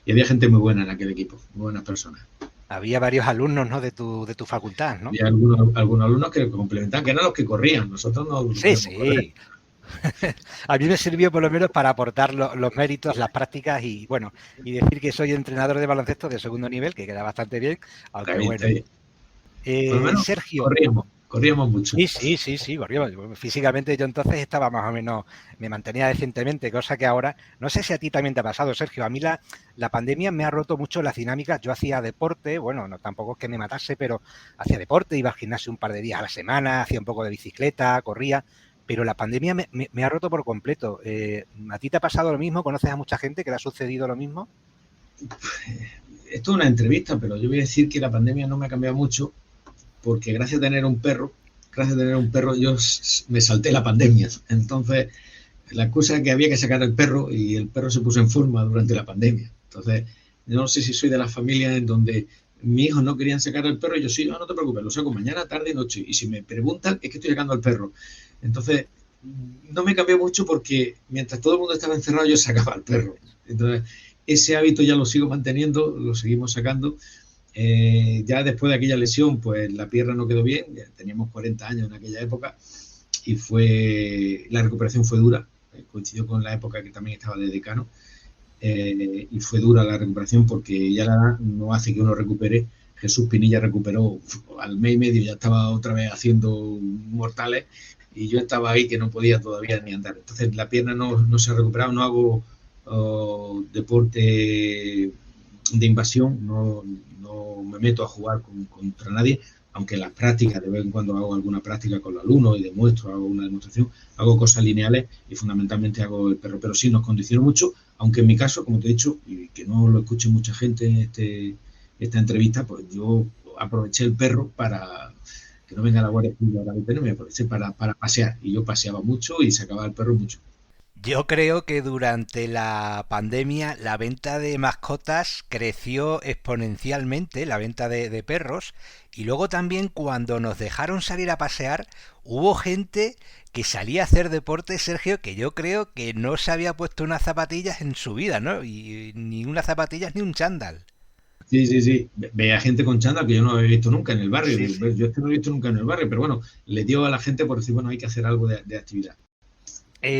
y había gente muy buena en aquel equipo, muy buenas personas. Había varios alumnos, ¿no?, de tu facultad, ¿no? Había algunos alumnos que complementaban, que eran los que corrían, nosotros no. Sí. Correr. A mí me sirvió por lo menos para aportar los méritos, las prácticas y bueno, y decir que soy entrenador de baloncesto de segundo nivel, que queda bastante bien, aunque bien, bueno. Por lo menos Sergio. Corríamos mucho. Sí, corríamos. Físicamente yo entonces estaba más o menos, me mantenía decentemente, cosa que ahora, no sé si a ti también te ha pasado, Sergio, a mí la pandemia me ha roto mucho las dinámicas. Yo hacía deporte, bueno, no tampoco es que me matase, pero hacía deporte, iba al gimnasio un par de días a la semana, hacía un poco de bicicleta, corría, pero la pandemia me ha roto por completo. ¿A ti te ha pasado lo mismo? ¿Conoces a mucha gente que le ha sucedido lo mismo? Esto es una entrevista, pero yo voy a decir que la pandemia no me ha cambiado mucho, porque gracias a tener un perro, yo me salté la pandemia. Entonces, la excusa es que había que sacar al perro y el perro se puso en forma durante la pandemia. Entonces, yo no sé si soy de las familias en donde mis hijos no querían sacar al perro y yo sí, no te preocupes, lo saco mañana, tarde y noche. Y si me preguntan, es que estoy sacando al perro. Entonces, no me cambió mucho porque mientras todo el mundo estaba encerrado, yo sacaba al perro. Entonces, ese hábito ya lo sigo manteniendo, lo seguimos sacando. Ya después de aquella lesión, pues la pierna no quedó bien, ya teníamos 40 años en aquella época y la recuperación fue dura, coincidió con la época que también estaba de decano, y fue dura la recuperación porque ya la edad no hace que uno recupere. Jesús Pinilla recuperó al mes y medio, ya estaba otra vez haciendo mortales y yo estaba ahí que no podía todavía ni andar. Entonces la pierna no se ha recuperado, no hago deporte de invasión, no me meto a jugar contra nadie, aunque en las prácticas, de vez en cuando hago alguna práctica con los alumnos y hago una demostración, hago cosas lineales y fundamentalmente hago el perro, pero sí nos condiciona mucho, aunque en mi caso, como te he dicho, y que no lo escuche mucha gente en esta entrevista, pues yo aproveché el perro para que no venga la Guardia Civil a detenerme, me aproveché para pasear, y yo paseaba mucho y sacaba al perro mucho. Yo creo que durante la pandemia la venta de mascotas creció exponencialmente, la venta de perros, y luego también cuando nos dejaron salir a pasear, hubo gente que salía a hacer deporte, Sergio, que yo creo que no se había puesto unas zapatillas en su vida, ¿no? Y ni unas zapatillas ni un chándal. Sí. Veía gente con chándal que yo no había visto nunca en el barrio. Sí. Yo no he visto nunca en el barrio, pero bueno, le dio a la gente por decir, bueno, hay que hacer algo de actividad.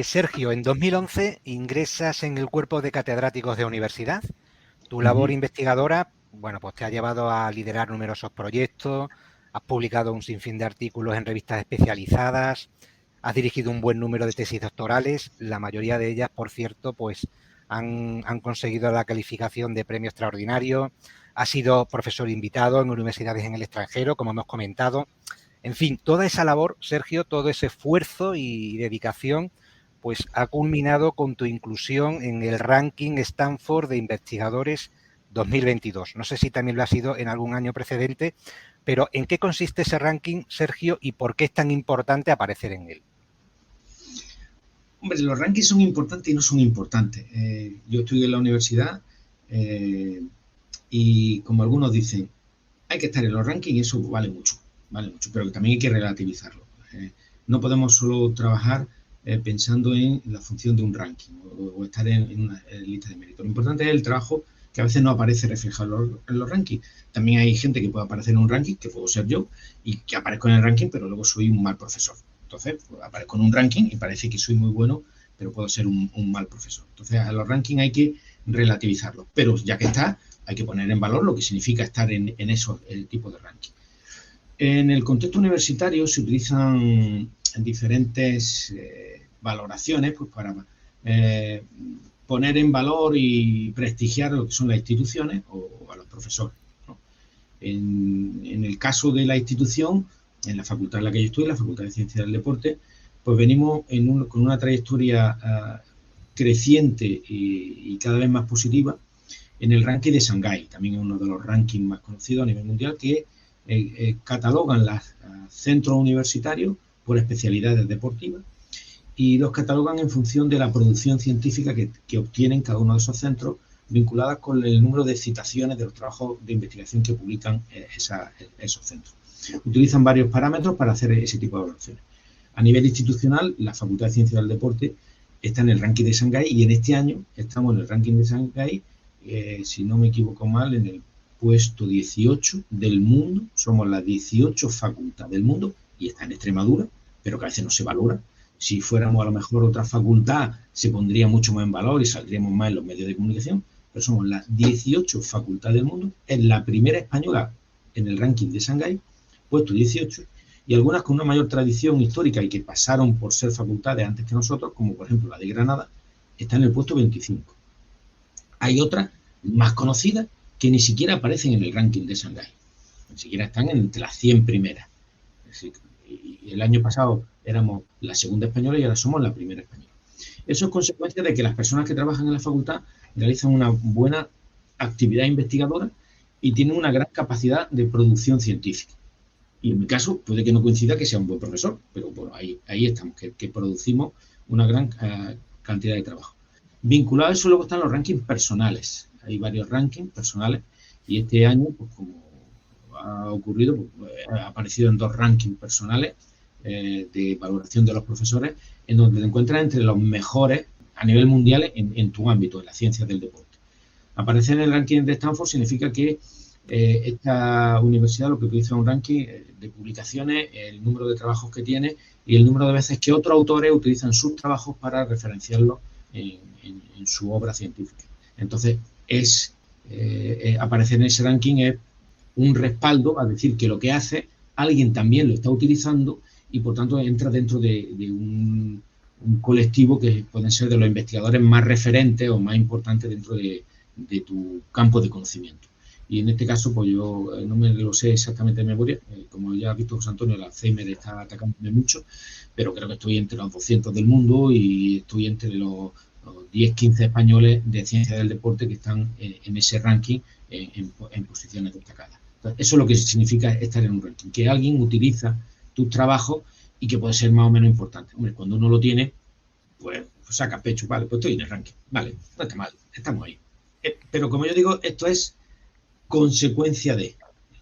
Sergio, en 2011 ingresas en el cuerpo de catedráticos de universidad. Tu labor investigadora, bueno, pues te ha llevado a liderar numerosos proyectos, has publicado un sinfín de artículos en revistas especializadas, has dirigido un buen número de tesis doctorales, la mayoría de ellas, por cierto, pues han conseguido la calificación de premio extraordinario, has sido profesor invitado en universidades en el extranjero, como hemos comentado. En fin, toda esa labor, Sergio, todo ese esfuerzo y dedicación, pues ha culminado con tu inclusión en el ranking Stanford de investigadores 2022. No sé si también lo ha sido en algún año precedente, pero ¿en qué consiste ese ranking, Sergio, y por qué es tan importante aparecer en él? Hombre, los rankings son importantes y no son importantes. Yo estudio en la universidad y como algunos dicen, hay que estar en los rankings y eso vale mucho, pero también hay que relativizarlo. No podemos solo trabajar pensando en la función de un ranking o estar en una lista de mérito. Lo importante es el trabajo que a veces no aparece reflejado en los rankings. También hay gente que puede aparecer en un ranking, que puedo ser yo, y que aparezco en el ranking, pero luego soy un mal profesor. Entonces, pues, aparezco en un ranking y parece que soy muy bueno, pero puedo ser un mal profesor. Entonces, a los rankings hay que relativizarlos. Pero ya que está, hay que poner en valor lo que significa estar en esos tipos de ranking. En el contexto universitario se utilizan diferentes valoraciones pues, para poner en valor y prestigiar lo que son las instituciones o a los profesores, ¿no? En el caso de la institución, en la facultad en la que yo estoy, la Facultad de Ciencias del Deporte, pues venimos con una trayectoria creciente y cada vez más positiva en el ranking de Shanghái, también es uno de los rankings más conocidos a nivel mundial, que catalogan los centros universitarios por especialidades deportivas y los catalogan en función de la producción científica que obtienen cada uno de esos centros, vinculadas con el número de citaciones de los trabajos de investigación que publican esos centros. Utilizan varios parámetros para hacer ese tipo de evaluaciones. A nivel institucional, la Facultad de Ciencias del Deporte está en el ranking de Shanghái y en este año estamos en el ranking de Shanghái, si no me equivoco mal, en el puesto 18 del mundo. Somos las 18 facultades del mundo y está en Extremadura, pero que a veces no se valora. Si fuéramos a lo mejor otra facultad, se pondría mucho más en valor y saldríamos más en los medios de comunicación, pero somos las 18 facultades del mundo. Es la primera española en el ranking de Shanghái, puesto 18, y algunas con una mayor tradición histórica y que pasaron por ser facultades antes que nosotros, como por ejemplo la de Granada, está en el puesto 25. Hay otras más conocidas que ni siquiera aparecen en el ranking de Shanghái, ni siquiera están entre las 100 primeras. Es decir, y el año pasado éramos la segunda española y ahora somos la primera española. Eso es consecuencia de que las personas que trabajan en la facultad realizan una buena actividad investigadora y tienen una gran capacidad de producción científica. Y en mi caso puede que no coincida que sea un buen profesor, pero bueno, ahí estamos, que producimos una gran cantidad de trabajo. Vinculado a eso luego están los rankings personales. Hay varios rankings personales y este año, pues como ha ocurrido, pues, ha aparecido en 2 rankings personales de valoración de los profesores, en donde te encuentras entre los mejores a nivel mundial en tu ámbito, en las ciencias del deporte. Aparecer en el ranking de Stanford significa que esta universidad lo que utiliza es un ranking de publicaciones, el número de trabajos que tiene y el número de veces que otros autores utilizan sus trabajos para referenciarlos en su obra científica. Entonces, aparecer en ese ranking es un respaldo a decir que lo que hace alguien también lo está utilizando y por tanto entra dentro de un colectivo que pueden ser de los investigadores más referentes o más importantes dentro de tu campo de conocimiento. Y en este caso, pues yo no me lo sé exactamente de memoria, como ya ha visto José Antonio, el Alzheimer está atacándome mucho, pero creo que estoy entre los 200 del mundo y estoy entre los 10, 15 españoles de ciencia del deporte que están en ese ranking en posiciones destacadas. Entonces, eso es lo que significa estar en un ranking, que alguien utiliza tus trabajos y que puede ser más o menos importante. Hombre, cuando uno lo tiene, pues saca pecho, vale, pues estoy en el ranking, vale, no está mal, estamos ahí. Pero como yo digo, esto es consecuencia de.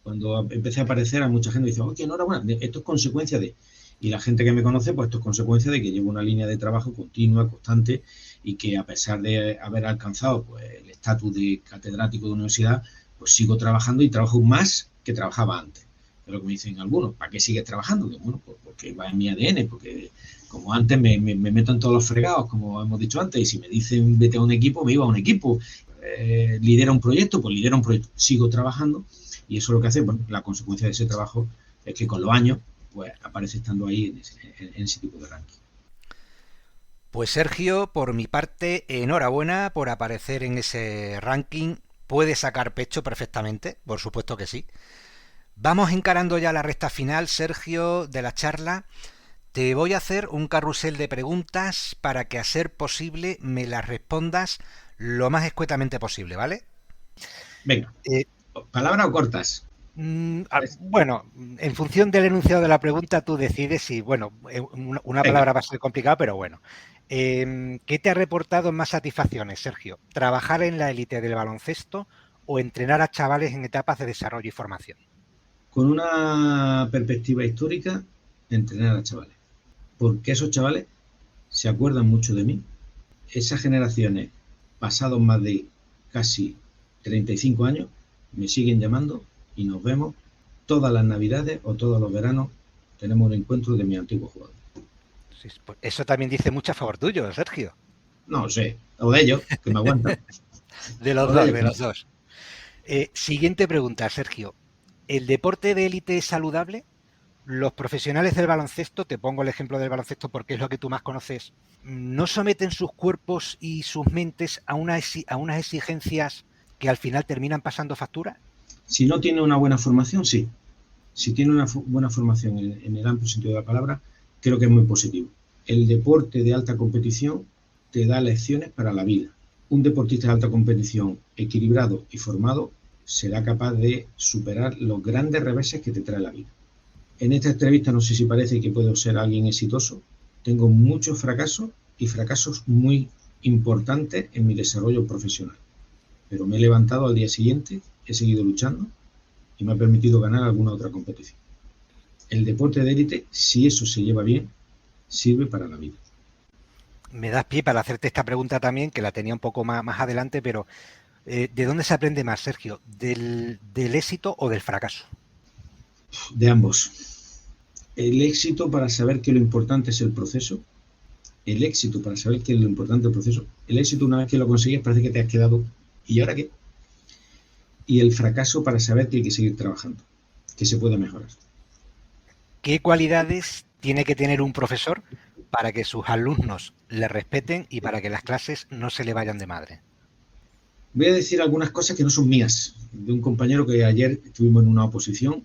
Cuando empecé a aparecer, a mucha gente dice, oye, enhorabuena, esto es consecuencia de. Y la gente que me conoce, pues esto es consecuencia de que llevo una línea de trabajo continua, constante, y que a pesar de haber alcanzado pues, el estatus de catedrático de universidad, pues sigo trabajando y trabajo más que trabajaba antes. Pero como dicen algunos, ¿para qué sigues trabajando? Bueno, pues porque va en mi ADN, porque como antes me meto en todos los fregados, como hemos dicho antes, y si me dicen vete a un equipo, me iba a un equipo. Lidera un proyecto, pues lidera un proyecto, sigo trabajando y eso es lo que hace, bueno, la consecuencia de ese trabajo es que con los años pues aparece estando ahí en ese tipo de ranking. Pues Sergio, por mi parte, enhorabuena por aparecer en ese ranking. Puedes sacar pecho perfectamente, por supuesto que sí. Vamos encarando ya la recta final, Sergio, de la charla. Te voy a hacer un carrusel de preguntas para que, a ser posible, me las respondas lo más escuetamente posible, ¿vale? Venga, Eh, ¿palabras o cortas? Bueno, en función del enunciado de la pregunta, tú decides si, bueno, una Venga. palabra va a ser complicada, pero bueno. ¿Qué te ha reportado más satisfacciones, Sergio? ¿Trabajar en la élite del baloncesto o entrenar a chavales en etapas de desarrollo y formación? Con una perspectiva histórica, entrenar a chavales. Porque esos chavales se acuerdan mucho de mí. Esas generaciones, pasados más de casi 35 años, me siguen llamando y nos vemos todas las navidades o todos los veranos. Tenemos un encuentro de mi antiguo jugador. Sí, pues eso también dice mucho a favor tuyo, Sergio. No sé, o de ellos, que me aguantan. De los O dos, ellos. de los dos. Siguiente pregunta, Sergio. ¿El deporte de élite es saludable? Los profesionales del baloncesto, te pongo el ejemplo del baloncesto porque es lo que tú más conoces, ¿no someten sus cuerpos y sus mentes a unas exigencias que al final terminan pasando factura? Si no tiene una buena formación, sí. Si tiene una buena formación en el amplio sentido de la palabra, creo que es muy positivo. El deporte de alta competición te da lecciones para la vida. Un deportista de alta competición equilibrado y formado será capaz de superar los grandes reveses que te trae la vida. En esta entrevista no sé si parece que puedo ser alguien exitoso. Tengo muchos fracasos y fracasos muy importantes en mi desarrollo profesional. Pero me he levantado al día siguiente, he seguido luchando y me ha permitido ganar alguna otra competición. El deporte de élite, si eso se lleva bien, sirve para la vida. Me das pie para hacerte esta pregunta también, que la tenía un poco más adelante, pero ¿de dónde se aprende más, Sergio? ¿Del éxito o del fracaso? De ambos. El éxito para saber que lo importante es el proceso. El éxito para saber que lo importante es el proceso. El éxito, una vez que lo consigues, parece que te has quedado. ¿Y ahora qué? Y el fracaso para saber que hay que seguir trabajando, que se puede mejorar. ¿Qué cualidades tiene que tener un profesor para que sus alumnos le respeten y para que las clases no se le vayan de madre? Voy a decir algunas cosas que no son mías, de un compañero que ayer estuvimos en una oposición,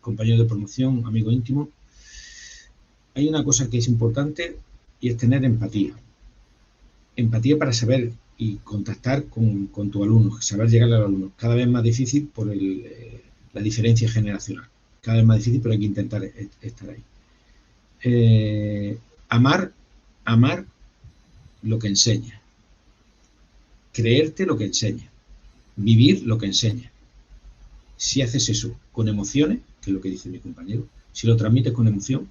compañero de promoción, amigo íntimo. Hay una cosa que es importante y es tener empatía. Empatía para saber y contactar con tu alumno, saber llegar al alumno. Cada vez más difícil por la diferencia generacional. Cada vez más difícil, pero hay que intentar estar ahí. Amar lo que enseña. Creerte lo que enseña. Vivir lo que enseña. Si haces eso con emociones, que es lo que dice mi compañero, si lo transmites con emoción,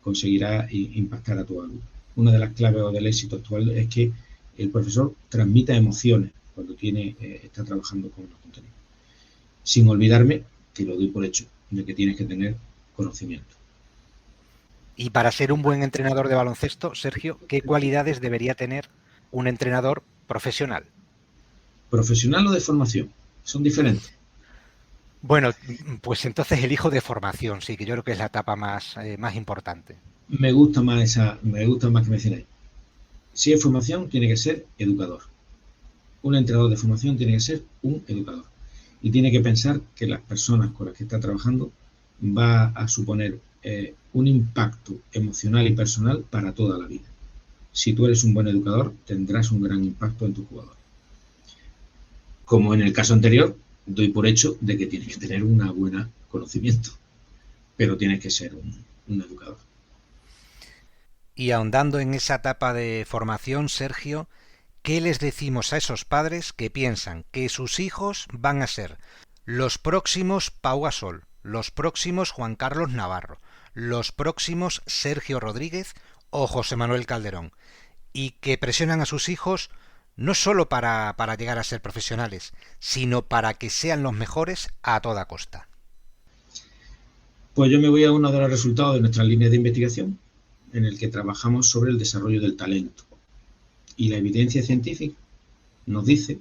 conseguirás impactar a tu alumno. Una de las claves del éxito actual es que el profesor transmita emociones cuando está trabajando con los contenidos. Sin olvidarme, que lo doy por hecho, de que tienes que tener conocimiento. Y para ser un buen entrenador de baloncesto, Sergio, ¿qué cualidades debería tener un entrenador profesional? ¿Profesional o de formación? Son diferentes. Bueno, pues entonces elijo de formación, sí, que yo creo que es la etapa más importante. Me gusta más que me decían ahí. Si es formación, tiene que ser educador. Un entrenador de formación tiene que ser un educador. Y tiene que pensar que las personas con las que está trabajando va a suponer un impacto emocional y personal para toda la vida. Si tú eres un buen educador, tendrás un gran impacto en tu jugador. Como en el caso anterior, doy por hecho de que tienes que tener un buen conocimiento, pero tienes que ser un educador. Y ahondando en esa etapa de formación, Sergio, ¿qué les decimos a esos padres que piensan que sus hijos van a ser los próximos Pau Gasol, los próximos Juan Carlos Navarro, los próximos Sergio Rodríguez o José Manuel Calderón, y que presionan a sus hijos no solo para llegar a ser profesionales, sino para que sean los mejores a toda costa? Pues yo me voy a uno de los resultados de nuestras líneas de investigación, en el que trabajamos sobre el desarrollo del talento. Y la evidencia científica nos dice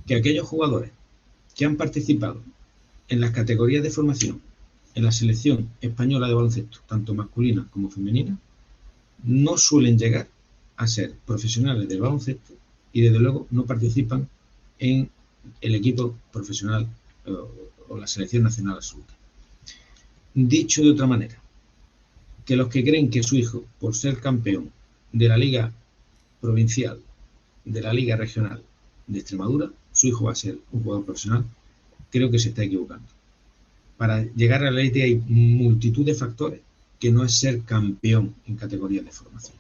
que aquellos jugadores que han participado en las categorías de formación en la selección española de baloncesto, tanto masculina como femenina, no suelen llegar a ser profesionales del baloncesto y desde luego no participan en el equipo profesional o la selección nacional absoluta. Dicho de otra manera, que los que creen que su hijo, por ser campeón de la Liga Provincial, de la Liga Regional de Extremadura, su hijo va a ser un jugador profesional, creo que se está equivocando. Para llegar a la élite hay multitud de factores que no es ser campeón en categorías de formación.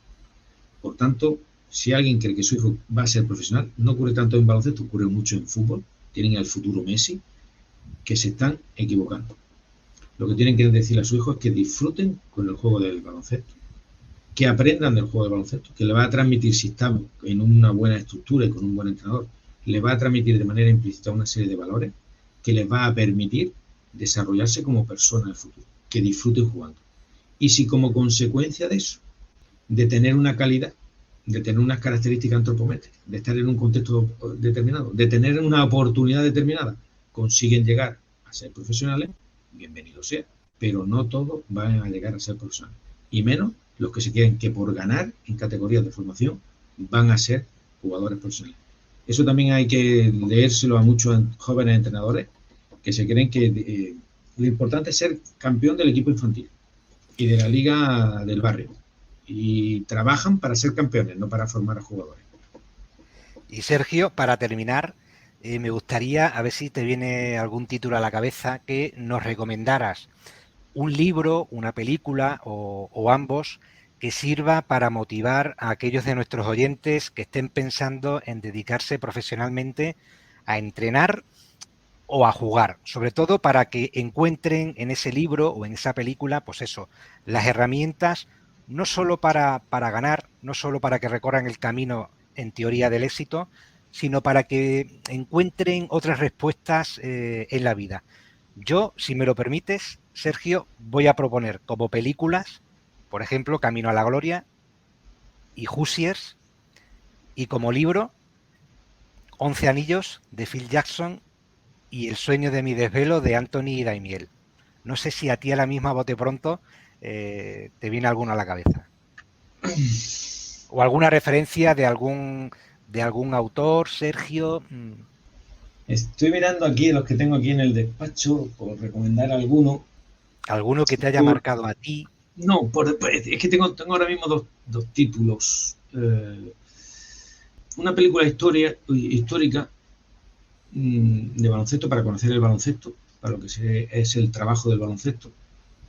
Por tanto, si alguien cree que su hijo va a ser profesional, no ocurre tanto en baloncesto, ocurre mucho en fútbol, tienen al futuro Messi, que se están equivocando. Lo que tienen que decirle a su hijo es que disfruten con el juego del baloncesto, que aprendan del juego del baloncesto, que le va a transmitir, si está en una buena estructura y con un buen entrenador, le va a transmitir de manera implícita una serie de valores que les va a permitir desarrollarse como persona en el futuro, que disfruten jugando. Y si como consecuencia de eso, de tener una calidad, de tener unas características antropométricas, de estar en un contexto determinado, de tener una oportunidad determinada, consiguen llegar a ser profesionales, bienvenido sea. Pero no todos van a llegar a ser profesionales. Y menos los que se creen que por ganar en categorías de formación van a ser jugadores profesionales. Eso también hay que leérselo a muchos jóvenes entrenadores que se creen que lo importante es ser campeón del equipo infantil y de la liga del barrio. Y trabajan para ser campeones, no para formar a jugadores. Y Sergio, para terminar, me gustaría, a ver si te viene algún título a la cabeza, que nos recomendaras un libro, una película o ambos que sirva para motivar a aquellos de nuestros oyentes que estén pensando en dedicarse profesionalmente a entrenar o a jugar, sobre todo para que encuentren en ese libro o en esa película, pues eso, las herramientas no solo para ganar, no solo para que recorran el camino en teoría del éxito, sino para que encuentren otras respuestas en la vida. Yo, si me lo permites, Sergio, voy a proponer como películas, por ejemplo, Camino a la Gloria y Hoosiers, y como libro, 11 Anillos de Phil Jackson y El sueño de mi desvelo de Anthony Daimiel. No sé si a ti a la misma bote pronto te viene alguno a la cabeza. O alguna referencia de algún autor, Sergio. Estoy mirando aquí los que tengo aquí en el despacho por recomendar alguno. ¿Alguno que te haya marcado a ti? No, es que tengo ahora mismo dos títulos. Una película histórica de baloncesto, para conocer el baloncesto, para lo que es el trabajo del baloncesto,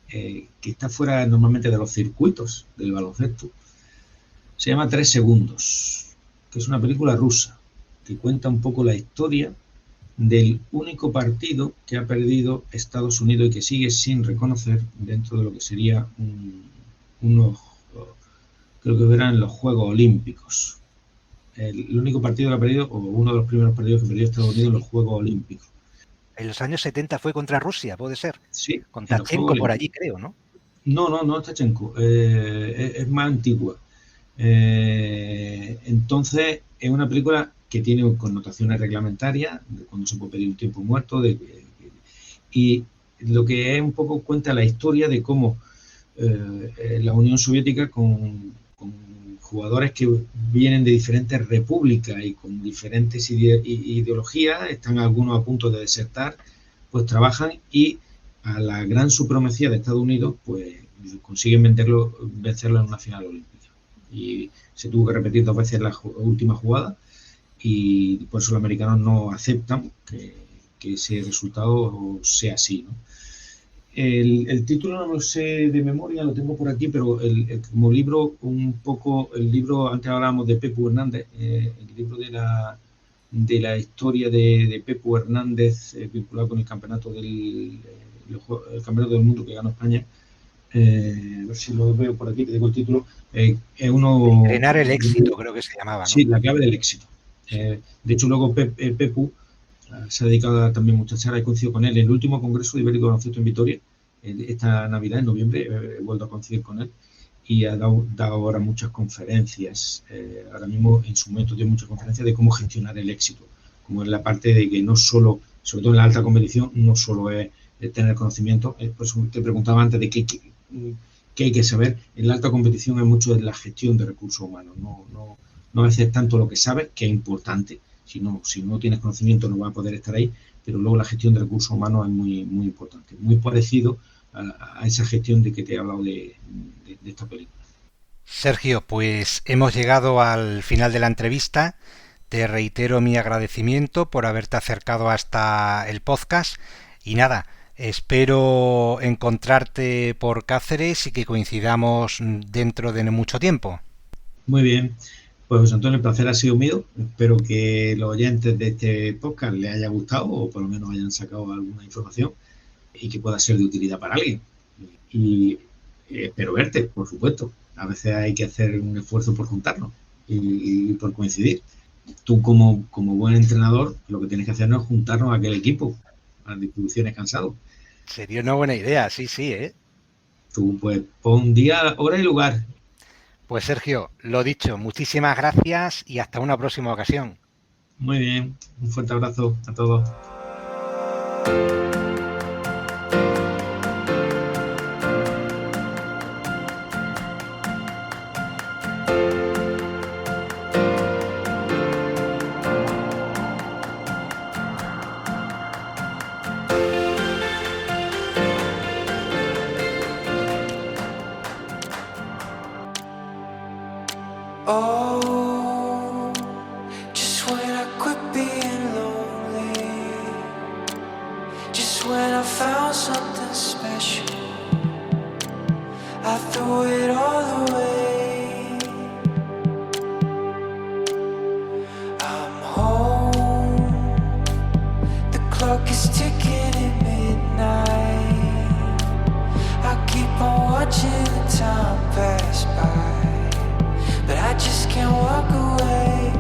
que está fuera normalmente de los circuitos del baloncesto. Se llama 3 segundos, que es una película rusa, que cuenta un poco la historia del único partido que ha perdido Estados Unidos y que sigue sin reconocer dentro de lo que sería unos, creo que eran los Juegos Olímpicos. El único partido que ha perdido, o uno de los primeros partidos que perdió Estados Unidos en los Juegos Olímpicos. En los años 70 fue contra Rusia, puede ser. Sí. Con Tachenko por allí, creo, ¿no? No es Tachenko, es más antigua. Entonces, es una película que tiene connotaciones reglamentarias, de cuando se puede pedir un tiempo muerto, y lo que es un poco cuenta la historia de cómo la Unión Soviética con jugadores que vienen de diferentes repúblicas y con diferentes ideologías, están algunos a punto de desertar, pues trabajan y a la gran supremacía de Estados Unidos, pues consiguen vencerlo en una final olímpica. Y se tuvo que repetir 2 veces la última jugada, y por eso los americanos no aceptan que ese resultado sea así, ¿no? El título no lo sé de memoria, lo tengo por aquí, pero como libro, un poco, el libro, antes hablábamos de Pepu Hernández, el libro de la historia de Pepu Hernández, vinculado con el campeonato el campeonato del mundo que ganó España. A ver si lo veo por aquí, que tengo el título. Es uno. Entrenar el éxito, creo que se llamaba, ¿no? Sí, la clave del éxito. De hecho, luego Pepu se ha dedicado también muchas charlas, he coincidido con él en el último congreso de Ibérico de Baloncesto en Vitoria, esta Navidad, en noviembre, he vuelto a coincidir con él y ha dado ahora muchas conferencias. Ahora mismo en su momento dio muchas conferencias de cómo gestionar el éxito, como en la parte de que no solo, sobre todo en la alta competición, no solo es tener conocimiento. Por eso te preguntaba antes de qué hay que saber. En la alta competición hay mucho de la gestión de recursos humanos, no a veces tanto lo que sabes, que es importante. Si no tienes conocimiento no vas a poder estar ahí, pero luego la gestión de recursos humanos es muy, muy importante. Muy parecido a esa gestión de que te he hablado de esta película. Sergio, pues hemos llegado al final de la entrevista. Te reitero mi agradecimiento por haberte acercado hasta el podcast y nada, espero encontrarte por Cáceres y que coincidamos dentro de no mucho tiempo. Muy bien, pues José Antonio, el placer ha sido mío. Espero que los oyentes de este podcast les haya gustado o por lo menos hayan sacado alguna información y que pueda ser de utilidad para alguien. Y espero verte, por supuesto. A veces hay que hacer un esfuerzo por juntarnos y por coincidir. Tú como buen entrenador, lo que tienes que hacer no es juntarnos a aquel equipo, a las distribuciones cansados. Sería una buena idea, sí, ¿eh? Tú pues pon día, hora y lugar. Pues Sergio, lo dicho, muchísimas gracias y hasta una próxima ocasión. Muy bien, un fuerte abrazo a todos. Oh, just when I quit being lonely, just when I found something special, I threw it all away. I'm home, the clock is ticking at midnight. I keep on watching the time pass by, but I just can't walk away,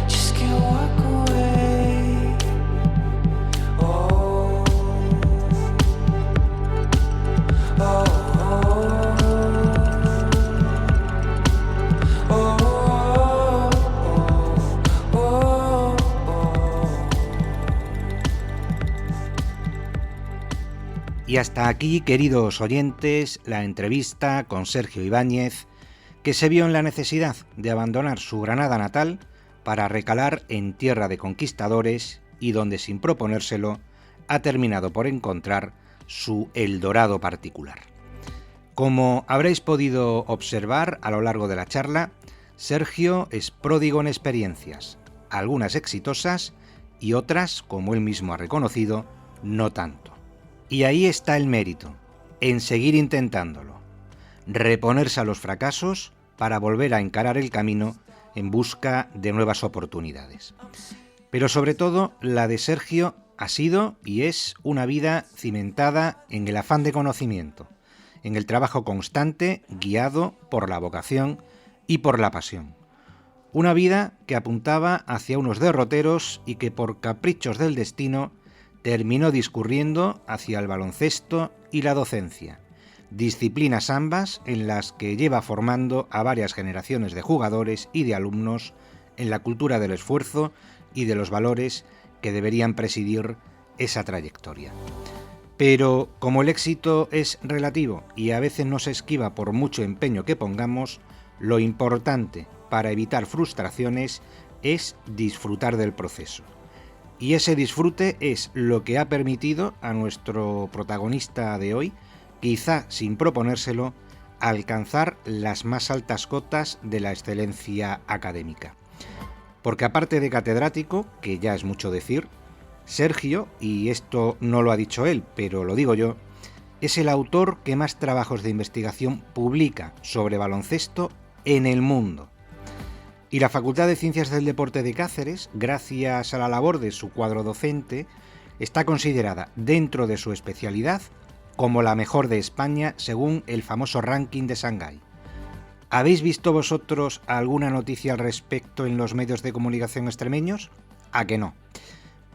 just can't walk away. Oh, oh, oh, oh, oh, oh, oh. Y hasta aquí, queridos oyentes, la entrevista con Sergio Ibáñez, que se vio en la necesidad de abandonar su Granada natal para recalar en tierra de conquistadores y donde, sin proponérselo, ha terminado por encontrar su Eldorado particular. Como habréis podido observar a lo largo de la charla, Sergio es pródigo en experiencias, algunas exitosas y otras, como él mismo ha reconocido, no tanto. Y ahí está el mérito, en seguir intentándolo, reponerse a los fracasos para volver a encarar el camino en busca de nuevas oportunidades. Pero sobre todo, la de Sergio ha sido y es una vida cimentada en el afán de conocimiento, en el trabajo constante guiado por la vocación y por la pasión. Una vida que apuntaba hacia unos derroteros y que por caprichos del destino terminó discurriendo hacia el baloncesto y la docencia, disciplinas ambas en las que lleva formando a varias generaciones de jugadores y de alumnos en la cultura del esfuerzo y de los valores que deberían presidir esa trayectoria. Pero como el éxito es relativo y a veces no se esquiva por mucho empeño que pongamos, lo importante para evitar frustraciones es disfrutar del proceso. Y ese disfrute es lo que ha permitido a nuestro protagonista de hoy, quizá sin proponérselo, alcanzar las más altas cotas de la excelencia académica. Porque aparte de catedrático, que ya es mucho decir, Sergio, y esto no lo ha dicho él, pero lo digo yo, es el autor que más trabajos de investigación publica sobre baloncesto en el mundo. Y la Facultad de Ciencias del Deporte de Cáceres, gracias a la labor de su cuadro docente, está considerada dentro de su especialidad como la mejor de España según el famoso ranking de Shanghái. ¿Habéis visto vosotros alguna noticia al respecto en los medios de comunicación extremeños? ¿A que no?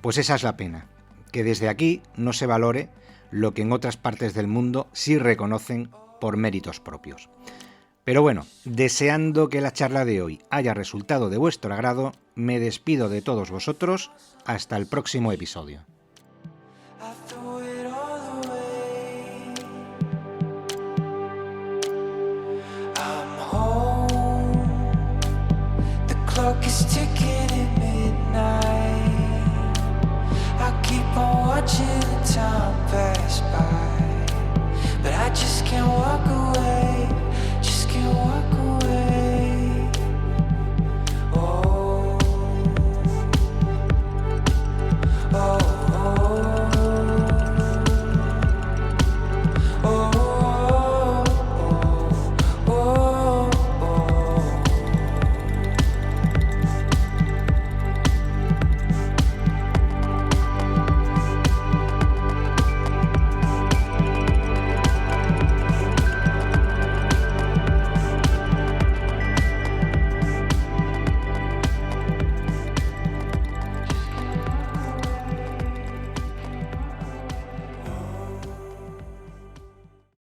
Pues esa es la pena, que desde aquí no se valore lo que en otras partes del mundo sí reconocen por méritos propios. Pero bueno, deseando que la charla de hoy haya resultado de vuestro agrado, me despido de todos vosotros hasta el próximo episodio.